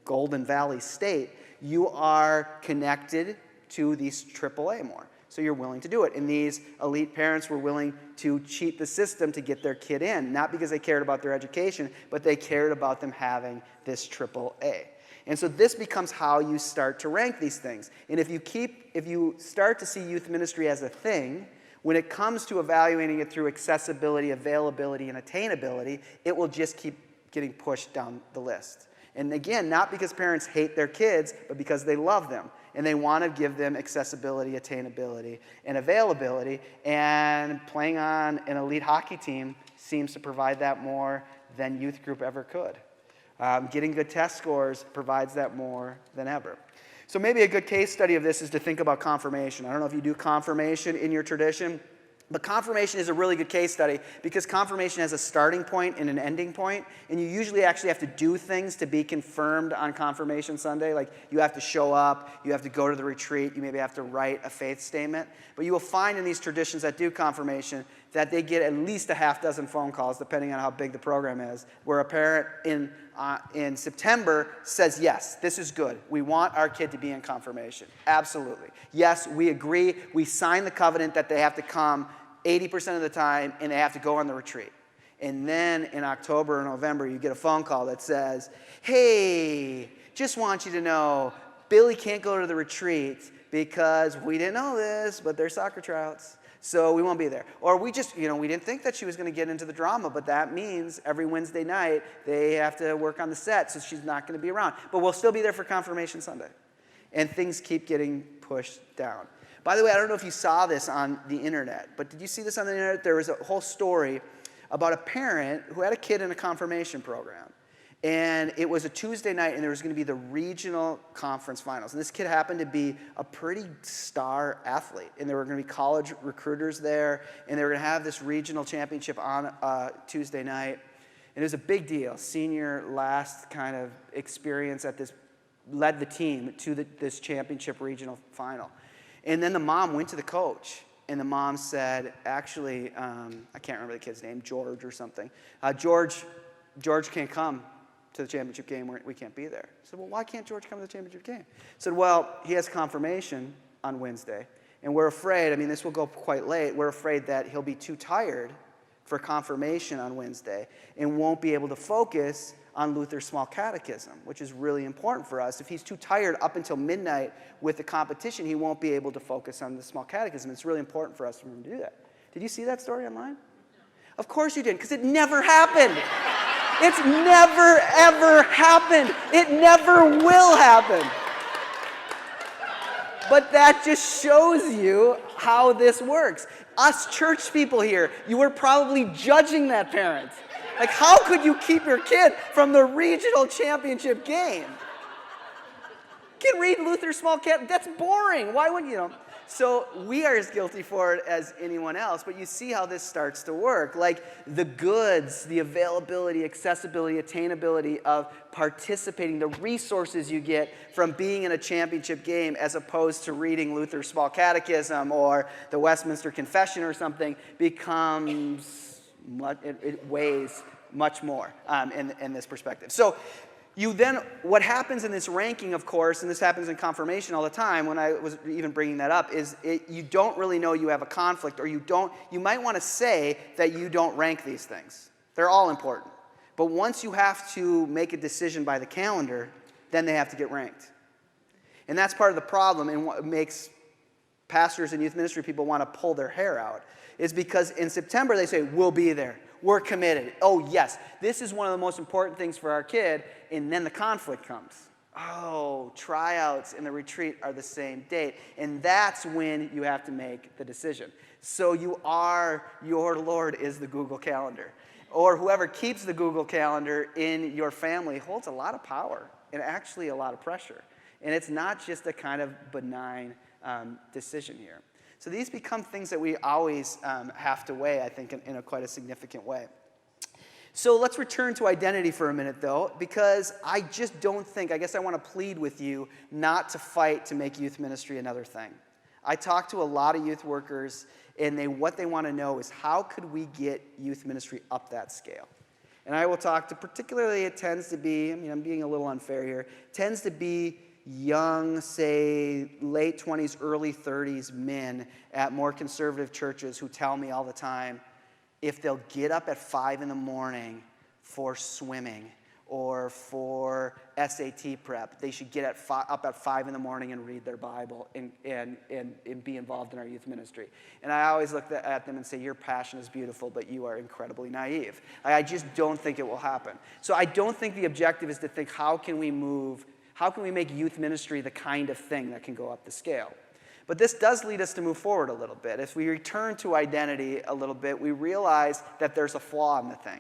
Golden Valley state, you are connected to these AAA more. So you're willing to do it. And these elite parents were willing to cheat the system to get their kid in, not because they cared about their education, but they cared about them having this AAA. And so this becomes how you start to rank these things. And if you start to see youth ministry as a thing, when it comes to evaluating it through accessibility, availability, and attainability, it will just keep getting pushed down the list. And again, not because parents hate their kids, but because they love them. And they want to give them accessibility, attainability, and availability. And playing on an elite hockey team seems to provide that more than youth group ever could. Getting good test scores provides that more than ever. So maybe a good case study of this is to think about confirmation. I don't know if you do confirmation in your tradition, but confirmation is a really good case study because confirmation has a starting point and an ending point, and you usually actually have to do things to be confirmed on Confirmation Sunday. Like you have to show up, you have to go to the retreat, you maybe have to write a faith statement. But you will find in these traditions that do confirmation that they get at least a half dozen phone calls, depending on how big the program is, where a parent in September says, yes, this is good. We want our kid to be in confirmation. Absolutely. Yes, we agree. We sign the covenant that they have to come 80% of the time, and they have to go on the retreat. And then in October or November, you get a phone call that says, hey, just want you to know, Billy can't go to the retreat because we didn't know this, but there's soccer tryouts, so we won't be there. Or we just, we didn't think that she was going to get into the drama, but that means every Wednesday night they have to work on the set, so she's not going to be around. But we'll still be there for Confirmation Sunday. And things keep getting pushed down. By the way, I don't know if you saw this on the internet, but did you see this on the internet? There was a whole story about a parent who had a kid in a confirmation program. And it was a Tuesday night, and there was going to be the regional conference finals. And this kid happened to be a pretty star athlete. And there were going to be college recruiters there, and they were going to have this regional championship on Tuesday night. And it was a big deal. Senior last kind of experience at this, led the team to this championship regional final. And then the mom went to the coach, and the mom said, actually, I can't remember the kid's name, George or something. George can't come to the championship game. We can't be there. I said, well, why can't George come to the championship game? I said, well, he has confirmation on Wednesday, and we're afraid, this will go quite late, we're afraid that he'll be too tired for confirmation on Wednesday and won't be able to focus on Luther's Small Catechism, which is really important for us. If he's too tired up until midnight with the competition, he won't be able to focus on the Small Catechism. It's really important for us for him to do that. Did you see that story online? No. Of course you didn't, because it never happened. It's never, ever happened. It never will happen. But that just shows you how this works. Us church people here, you were probably judging that parent. Like, how could you keep your kid from the regional championship game? Can read Luther Small Cat. That's boring. Why wouldn't you? So we are as guilty for it as anyone else, but you see how this starts to work. Like the goods, the availability, accessibility, attainability of participating, the resources you get from being in a championship game as opposed to reading Luther's Small Catechism or the Westminster Confession or something becomes, it weighs much more in this perspective. So you then, what happens in this ranking, of course, and this happens in confirmation all the time when I was even bringing that up, is you don't really know you have a conflict, or you might want to say that you don't rank these things. They're all important. But once you have to make a decision by the calendar, then they have to get ranked. And that's part of the problem, and what makes pastors and youth ministry people want to pull their hair out, is because in September they say, we'll be there. We're committed. Oh, yes, this is one of the most important things for our kid. And then the conflict comes. Oh, tryouts and the retreat are the same date. And that's when you have to make the decision. So your Lord is the Google Calendar. Or whoever keeps the Google Calendar in your family holds a lot of power and actually a lot of pressure. And it's not just a kind of benign decision here. So these become things that we always have to weigh, I think, in quite a significant way. So let's return to identity for a minute, though, because I just don't think, I guess I want to plead with you not to fight to make youth ministry another thing. I talk to a lot of youth workers, and what they want to know is how could we get youth ministry up that scale? And I will talk to, particularly it tends to be, I'm being a little unfair here, tends to be young, say, late 20s, early 30s men at more conservative churches who tell me all the time if they'll get up at 5 in the morning for swimming or for SAT prep, they should get up at 5 in the morning and read their Bible and be involved in our youth ministry. And I always look at them and say, your passion is beautiful, but you are incredibly naive. I just don't think it will happen. So I don't think the objective is to think, how can we make youth ministry the kind of thing that can go up the scale? But this does lead us to move forward a little bit. If we return to identity a little bit, we realize that there's a flaw in the thing.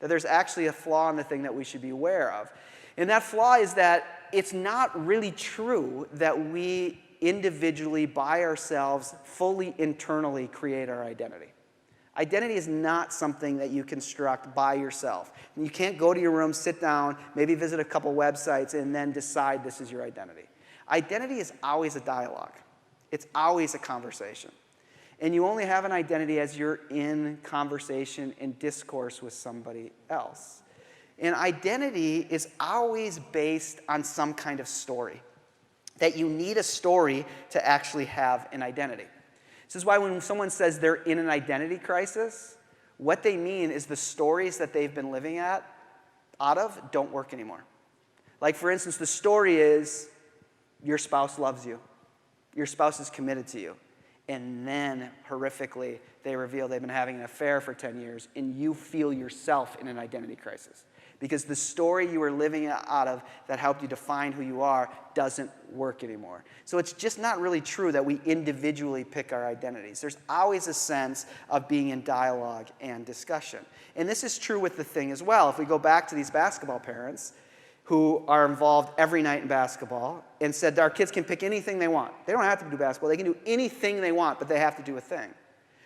That there's actually a flaw in the thing that we should be aware of. And that flaw is that it's not really true that we individually, by ourselves, fully internally create our identity. Identity is not something that you construct by yourself. You can't go to your room, sit down, maybe visit a couple websites, and then decide this is your identity. Identity is always a dialogue. It's always a conversation. And you only have an identity as you're in conversation and discourse with somebody else. And identity is always based on some kind of story. That you need a story to actually have an identity. This is why when someone says they're in an identity crisis, what they mean is the stories that they've been living out of don't work anymore. Like, for instance, the story is your spouse loves you. Your spouse is committed to you. And then, horrifically, they reveal they've been having an affair for 10 years, and you feel yourself in an identity crisis. Because the story you were living out of that helped you define who you are doesn't work anymore. So it's just not really true that we individually pick our identities. There's always a sense of being in dialogue and discussion. And this is true with the thing as well. If we go back to these basketball parents who are involved every night in basketball and said our kids can pick anything they want. They don't have to do basketball. They can do anything they want, but they have to do a thing.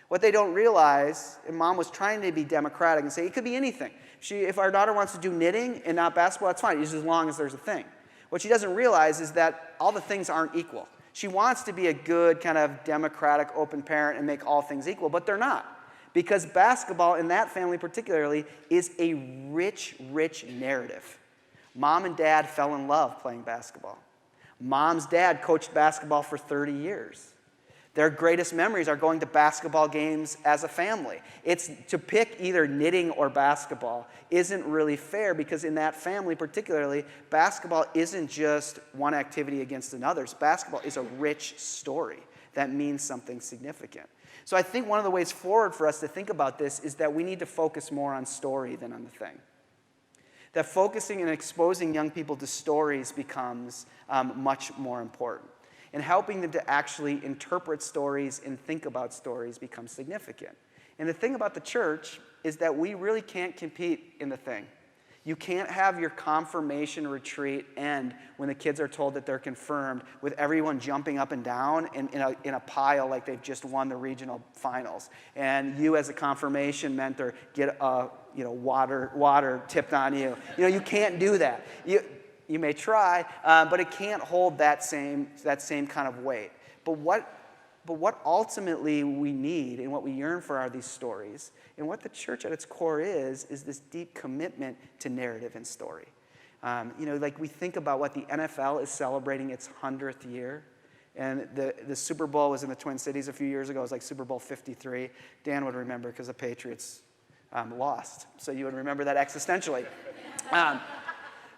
What they don't realize, and Mom was trying to be democratic and say it could be anything. If our daughter wants to do knitting and not basketball, that's fine, just as long as there's a thing. What she doesn't realize is that all the things aren't equal. She wants to be a good kind of democratic, open parent and make all things equal, but they're not. Because basketball, in that family particularly, is a rich, rich narrative. Mom and Dad fell in love playing basketball. Mom's dad coached basketball for 30 years. Their greatest memories are going to basketball games as a family. It's to pick either knitting or basketball isn't really fair because in that family particularly, basketball isn't just one activity against another. Basketball is a rich story that means something significant. So I think one of the ways forward for us to think about this is that we need to focus more on story than on the thing. That focusing and exposing young people to stories becomes much more important. And helping them to actually interpret stories and think about stories becomes significant. And the thing about the church is that we really can't compete in the thing. You can't have your confirmation retreat end when the kids are told that they're confirmed with everyone jumping up and down in a pile like they've just won the regional finals. And you as a confirmation mentor get water tipped on you. You can't do that. You may try, but it can't hold that same kind of weight. But what ultimately we need and what we yearn for are these stories. And what the church at its core is this deep commitment to narrative and story. Like we think about what the NFL is celebrating its 100th year. And the Super Bowl was in the Twin Cities a few years ago. It was like Super Bowl 53. Dan would remember because the Patriots lost. So you would remember that existentially.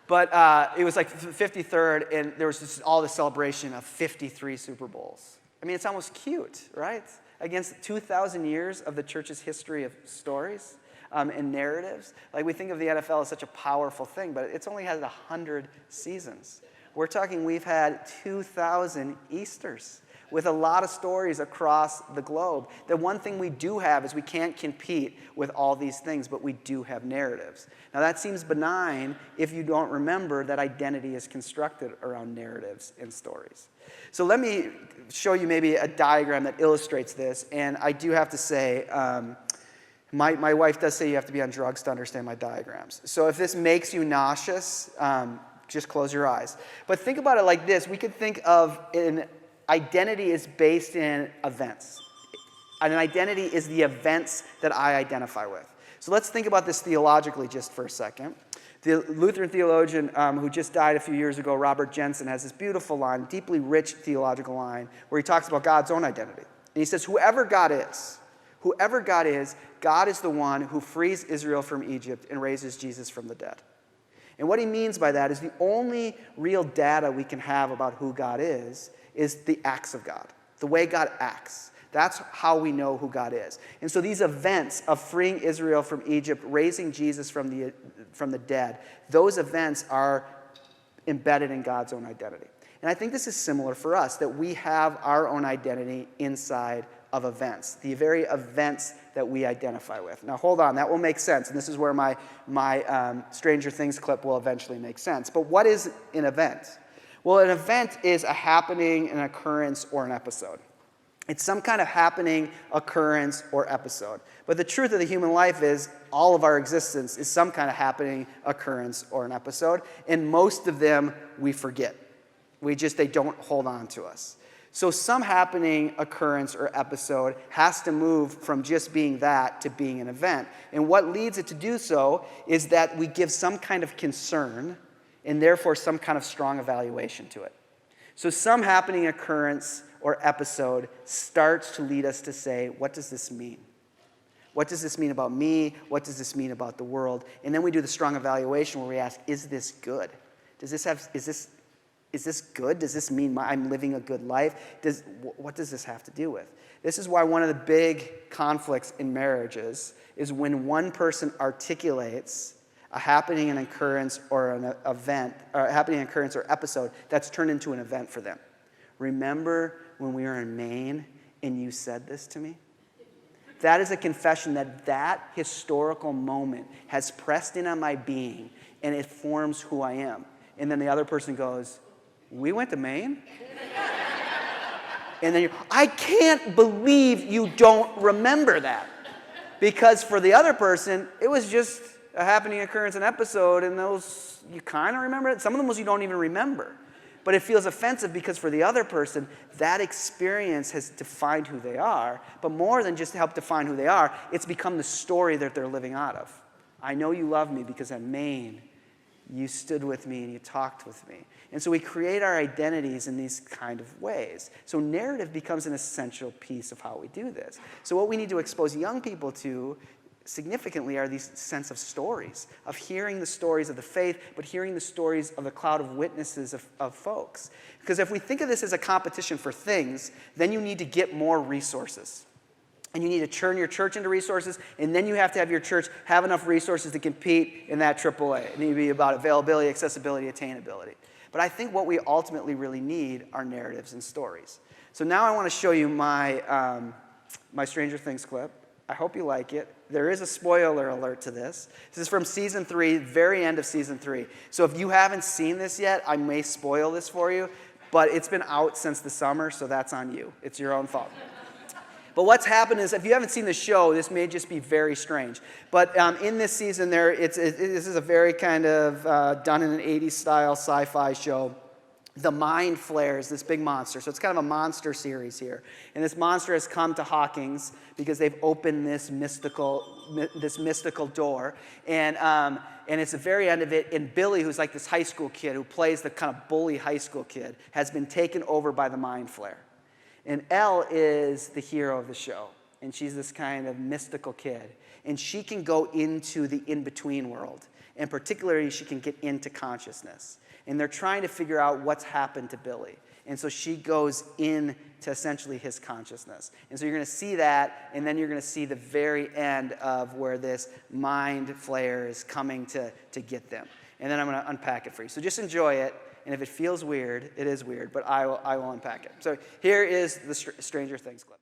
But it was like 53rd, and there was all the celebration of 53 Super Bowls. I mean, it's almost cute, right? Against 2,000 years of the church's history of stories and narratives. Like we think of the NFL as such a powerful thing, but it's only had 100 seasons. We're talking we've had 2,000 Easters with a lot of stories across the globe. The one thing we do have is we can't compete with all these things, but we do have narratives. Now that seems benign if you don't remember that identity is constructed around narratives and stories. So let me show you maybe a diagram that illustrates this. And I do have to say, my wife does say you have to be on drugs to understand my diagrams. So if this makes you nauseous, just close your eyes. But think about it like this. We could think of an identity is based in events. And an identity is the events that I identify with. So let's think about this theologically just for a second. The Lutheran theologian who just died a few years ago, Robert Jensen, has this beautiful line, deeply rich theological line, where he talks about God's own identity. And he says, whoever God is, God is the one who frees Israel from Egypt and raises Jesus from the dead. And what he means by that is the only real data we can have about who God is the acts of God, the way God acts. That's how we know who God is. And so these events of freeing Israel from Egypt, raising Jesus from the dead, those events are embedded in God's own identity. And I think this is similar for us, that we have our own identity inside of events, the very events that we identify with. Now hold on, that will make sense. And this is where my Stranger Things clip will eventually make sense. But what is an event? Well, an event is a happening, an occurrence, or an episode. It's some kind of happening, occurrence, or episode. But the truth of the human life is all of our existence is some kind of happening, occurrence, or an episode. And most of them we forget. They don't hold on to us. So some happening, occurrence, or episode has to move from just being that to being an event. And what leads it to do so is that we give some kind of concern and therefore some kind of strong evaluation to it. So some happening, occurrence, or episode starts to lead us to say, what does this mean? What does this mean about me? What does this mean about the world? And then we do the strong evaluation where we ask, is this good? Is this good? Does this mean I'm living a good life? What does this have to do with? This is why one of the big conflicts in marriages is when one person articulates a happening, an occurrence, or an event, or a happening, occurrence, or episode that's turned into an event for them. Remember when we were in Maine and you said this to me? That is a confession that historical moment has pressed in on my being and it forms who I am. And then the other person goes, we went to Maine? And then I can't believe you don't remember that. Because for the other person, it was just a happening, occurrence, an episode, and those, you kind of remember it. Some of them you don't even remember. But it feels offensive because for the other person, that experience has defined who they are. But more than just to help define who they are, it's become the story that they're living out of. I know you love me because at Maine, you stood with me and you talked with me. And so we create our identities in these kind of ways. So narrative becomes an essential piece of how we do this. So what we need to expose young people to significantly are these sense of stories, of hearing the stories of the faith, but hearing the stories of the cloud of witnesses of folks. Because if we think of this as a competition for things, then you need to get more resources. And you need to turn your church into resources, and then you have to have your church have enough resources to compete in that AAA. It needs to be about availability, accessibility, attainability. But I think what we ultimately really need are narratives and stories. So now I want to show you my, my Stranger Things clip. I hope you like it. There is a spoiler alert to this. This is from season 3, very end of season 3. So if you haven't seen this yet, I may spoil this for you, but it's been out since the summer, so that's on you. It's your own fault. But what's happened is, if you haven't seen the show, this may just be very strange. But in this season, this is a very kind of done in an 80s style sci-fi show. The Mind Flayer is this big monster. So it's kind of a monster series here. And this monster has come to Hawkins because they've opened this mystical door. And it's the very end of it. And Billy, who's like this high school kid who plays the kind of bully high school kid, has been taken over by the Mind Flayer. And Elle is the hero of the show, and she's this kind of mystical kid. And she can go into the in-between world, and particularly she can get into consciousness. And they're trying to figure out what's happened to Billy. And so she goes into essentially his consciousness. And so you're going to see that, and then you're going to see the very end of where this Mind Flayer is coming to get them. And then I'm going to unpack it for you. So just enjoy it. And if it feels weird, it is weird, but I will unpack it. So here is the Stranger Things clip.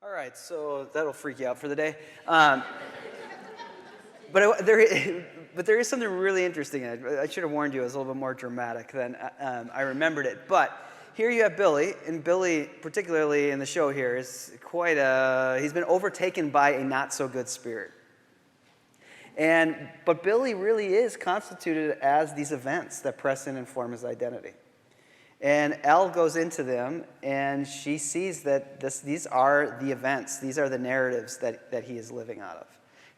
All right, so that'll freak you out for the day. But there is something really interesting in it. I should have warned you it was a little bit more dramatic than I remembered it. But here you have Billy, and Billy, particularly in the show here, is he's been overtaken by a not-so-good spirit. But Billy really is constituted as these events that press in and form his identity. And Elle goes into them, and she sees that these are the events, these are the narratives that he is living out of.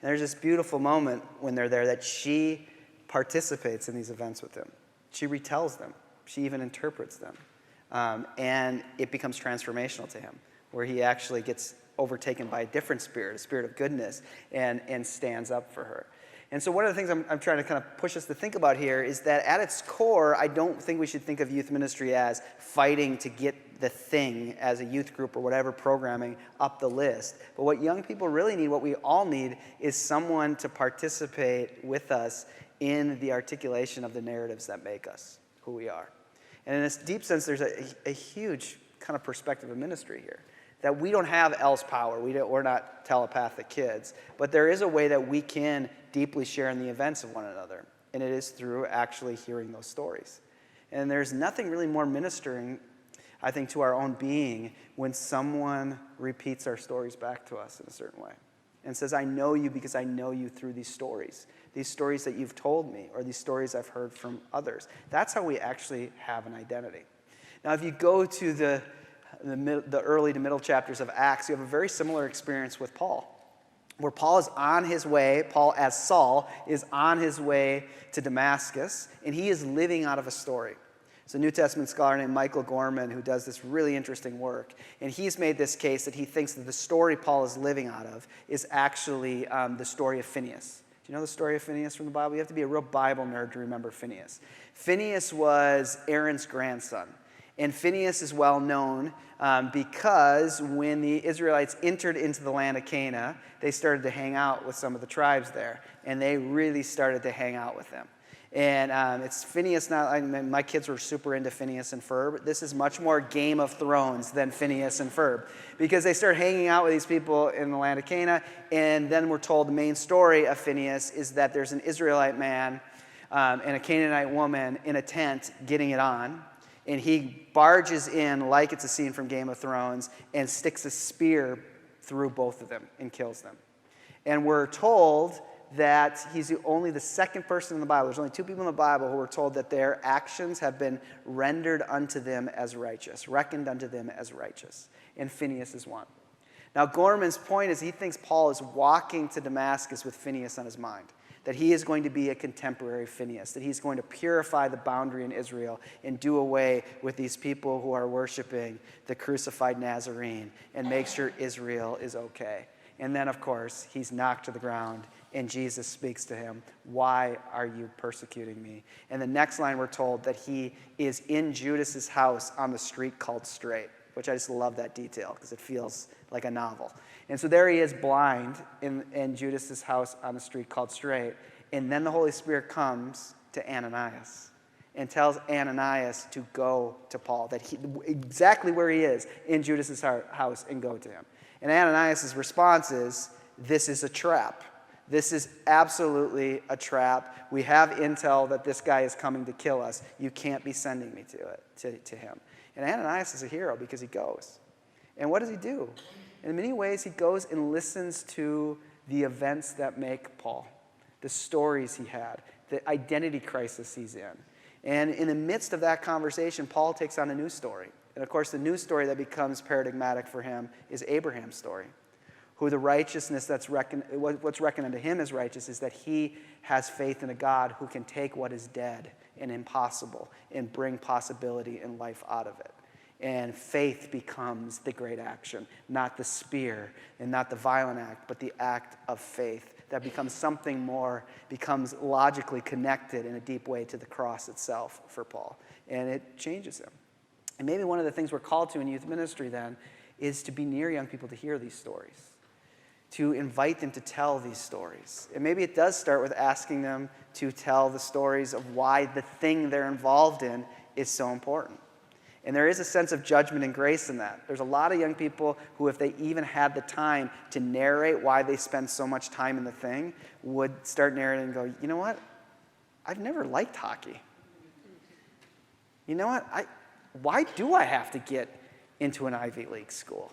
And there's this beautiful moment when they're there that she participates in these events with him. She retells them. She even interprets them. And it becomes transformational to him, where he actually gets overtaken by a different spirit, a spirit of goodness, and stands up for her. And so one of the things I'm trying to kind of push us to think about here is that at its core, I don't think we should think of youth ministry as fighting to get the thing as a youth group or whatever programming up the list. But what young people really need, what we all need, is someone to participate with us in the articulation of the narratives that make us who we are. And in this deep sense, there's a huge kind of perspective of ministry here. That we don't have Elle's power. We're not telepathic kids. But there is a way that we can deeply share in the events of one another. And it is through actually hearing those stories. And there's nothing really more ministering, I think, to our own being when someone repeats our stories back to us in a certain way. And says, I know you because I know you through these stories that you've told me, or these stories I've heard from others. That's how we actually have an identity. Now, if you go to the early to middle chapters of Acts, you have a very similar experience with Paul, where Paul is on his way, Paul as Saul is on his way to Damascus, and he is living out of a story. It's a New Testament scholar named Michael Gorman who does this really interesting work, and he's made this case that he thinks that the story Paul is living out of is actually the story of Phineas. Do you know the story of Phineas from the Bible? You have to be a real Bible nerd to remember Phineas. Phineas was Aaron's grandson. And Phineas is well known because when the Israelites entered into the land of Canaan, they started to hang out with some of the tribes there. And they really started to hang out with them. And it's Phineas now. My kids were super into Phineas and Ferb. This is much more Game of Thrones than Phineas and Ferb. Because they start hanging out with these people in the land of Canaan. And then we're told the main story of Phineas is that there's an Israelite man and a Canaanite woman in a tent getting it on. And he barges in like it's a scene from Game of Thrones and sticks a spear through both of them and kills them. And we're told that he's only the second person in the Bible. There's only 2 people in the Bible who are told that their actions have been rendered unto them as righteous, reckoned unto them as righteous. And Phineas is one. Now, Gorman's point is he thinks Paul is walking to Damascus with Phineas on his mind. That he is going to be a contemporary Phineas, that he's going to purify the boundary in Israel and do away with these people who are worshiping the crucified Nazarene and make sure Israel is okay. And then, of course, he's knocked to the ground and Jesus speaks to him, why are you persecuting me? And the next line we're told that he is in Judas's house on the street called Straight, which I just love that detail because it feels like a novel. And so there he is blind in Judas's house on the street called Straight. And then the Holy Spirit comes to Ananias and tells Ananias to go to Paul, that exactly where he is in Judas's house, and go to him. And Ananias' response is, this is a trap. This is absolutely a trap. We have intel that this guy is coming to kill us. You can't be sending me to him. And Ananias is a hero because he goes. And what does he do? In many ways, he goes and listens to the events that make Paul, the stories he had, the identity crisis he's in. And in the midst of that conversation, Paul takes on a new story. And of course, the new story that becomes paradigmatic for him is Abraham's story, who the righteousness what's reckoned unto him as righteous is that he has faith in a God who can take what is dead and impossible and bring possibility and life out of it. And faith becomes the great action, not the spear and not the violent act, but the act of faith that becomes something more, becomes logically connected in a deep way to the cross itself for Paul. And it changes him. And maybe one of the things we're called to in youth ministry then is to be near young people to hear these stories, to invite them to tell these stories. And maybe it does start with asking them to tell the stories of why the thing they're involved in is so important. And there is a sense of judgment and grace in that. There's a lot of young people who, if they even had the time to narrate why they spend so much time in the thing, would start narrating and go, you know what? I've never liked hockey. You know what? Why do I have to get into an Ivy League school?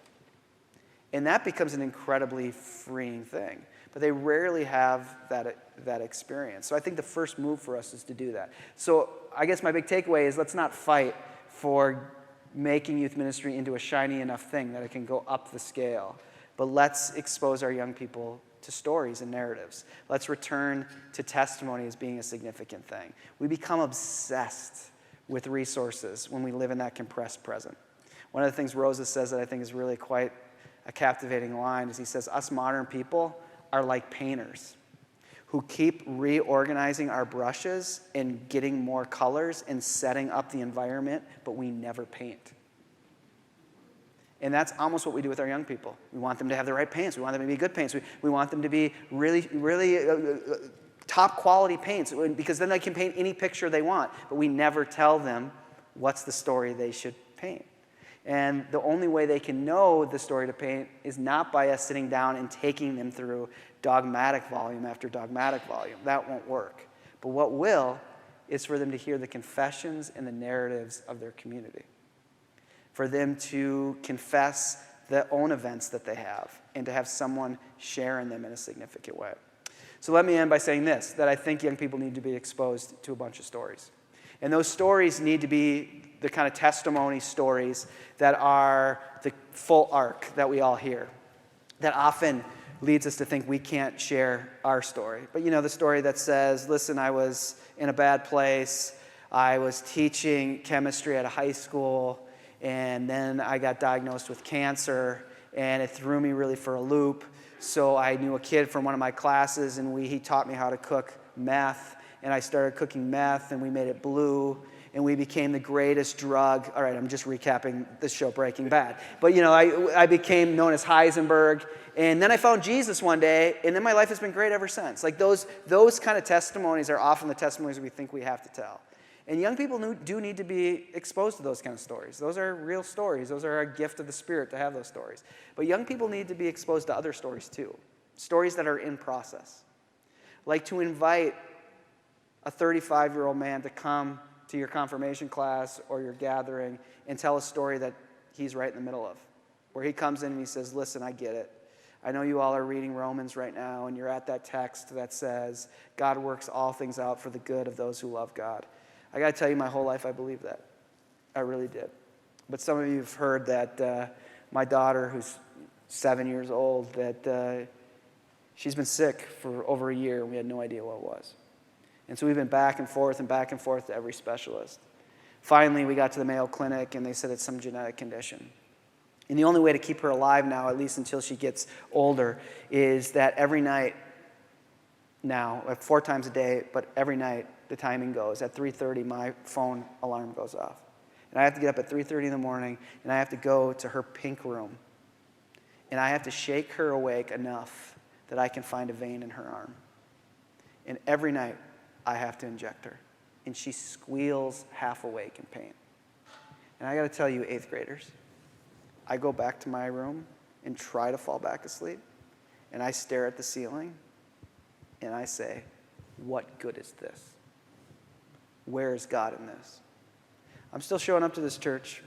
And that becomes an incredibly freeing thing. But they rarely have that experience. So I think the first move for us is to do that. So I guess my big takeaway is let's not fight for making youth ministry into a shiny enough thing that it can go up the scale. But let's expose our young people to stories and narratives. Let's return to testimony as being a significant thing. We become obsessed with resources when we live in that compressed present. One of the things Rosa says that I think is really quite a captivating line is he says, us modern people are like painters who keep reorganizing our brushes and getting more colors and setting up the environment, but we never paint. And that's almost what we do with our young people. We want them to have the right paints. We want them to be good paints. We want them to be really, really top quality paints because then they can paint any picture they want, but we never tell them what's the story they should paint. And the only way they can know the story to paint is not by us sitting down and taking them through dogmatic volume after dogmatic volume. That won't work. But what will is for them to hear the confessions and the narratives of their community, for them to confess their own events that they have and to have someone share in them in a significant way. So let me end by saying this, that I think young people need to be exposed to a bunch of stories. And those stories need to be the kind of testimony stories that are the full arc that we all hear, that often leads us to think we can't share our story. But you know, the story that says, listen, I was in a bad place, I was teaching chemistry at a high school, and then I got diagnosed with cancer, and it threw me really for a loop. So I knew a kid from one of my classes, and he taught me how to cook meth, and I started cooking meth, and we made it blue, and we became the greatest drug. All right, I'm just recapping the show Breaking Bad. But, you know, I became known as Heisenberg, and then I found Jesus one day, and then my life has been great ever since. Like those kind of testimonies are often the testimonies we think we have to tell. And young people do need to be exposed to those kind of stories. Those are real stories. Those are a gift of the Spirit to have those stories. But young people need to be exposed to other stories too, stories that are in process. Like to invite a 35-year-old man to come to your confirmation class or your gathering and tell a story that he's right in the middle of, where he comes in and he says, listen, I get it. I know you all are reading Romans right now, and you're at that text that says, God works all things out for the good of those who love God. I got to tell you, my whole life I believed that. I really did. But some of you have heard that my daughter, who's 7 years old, that she's been sick for over a year, and we had no idea what it was. And so we've been back and forth to every specialist. Finally, we got to the Mayo Clinic, and they said it's some genetic condition. And the only way to keep her alive now, at least until she gets older, is that every night now, like 4 times a day, but every night, the timing goes. At 3:30, my phone alarm goes off. And I have to get up at 3:30 in the morning, and I have to go to her pink room. And I have to shake her awake enough that I can find a vein in her arm. And every night, I have to inject her. And she squeals half awake in pain. And I got to tell you, 8th graders, I go back to my room and try to fall back asleep. And I stare at the ceiling, and I say, what good is this? Where is God in this? I'm still showing up to this church.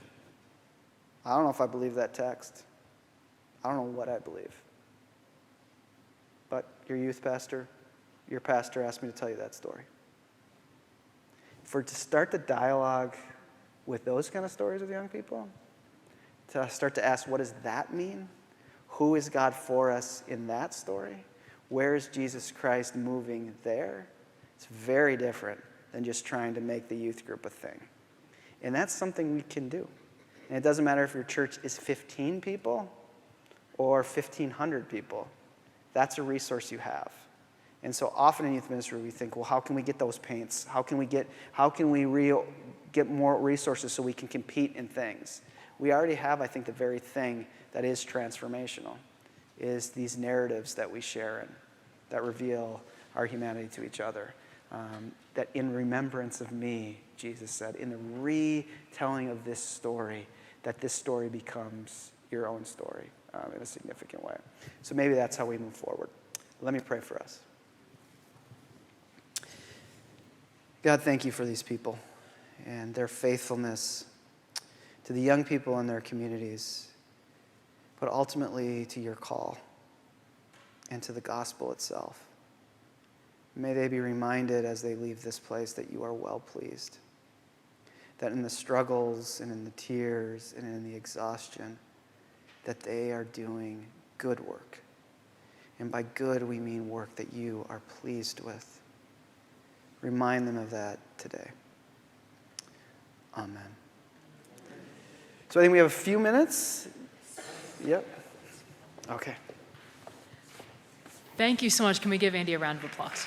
I don't know if I believe that text. I don't know what I believe. But your youth pastor, your pastor asked me to tell you that story. To start the dialogue with those kind of stories with young people, to start to ask, what does that mean? Who is God for us in that story? Where is Jesus Christ moving there? It's very different than just trying to make the youth group a thing. And that's something we can do. And it doesn't matter if your church is 15 people or 1,500 people. That's a resource you have. And so often in youth ministry, we think, well, how can we get those paints? How can we get more resources so we can compete in things? We already have, I think, the very thing that is transformational, is these narratives that we share in, that reveal our humanity to each other. That in remembrance of me, Jesus said, in the retelling of this story, that this story becomes your own story in a significant way. So maybe that's how we move forward. Let me pray for us. God, thank you for these people and their faithfulness to the young people in their communities, but ultimately to your call and to the gospel itself. May they be reminded as they leave this place that you are well pleased, that in the struggles and in the tears and in the exhaustion, that they are doing good work. And by good, we mean work that you are pleased with. Remind them of that today. Amen. So I think we have a few minutes. Yep. Okay. Thank you so much. Can we give Andy a round of applause?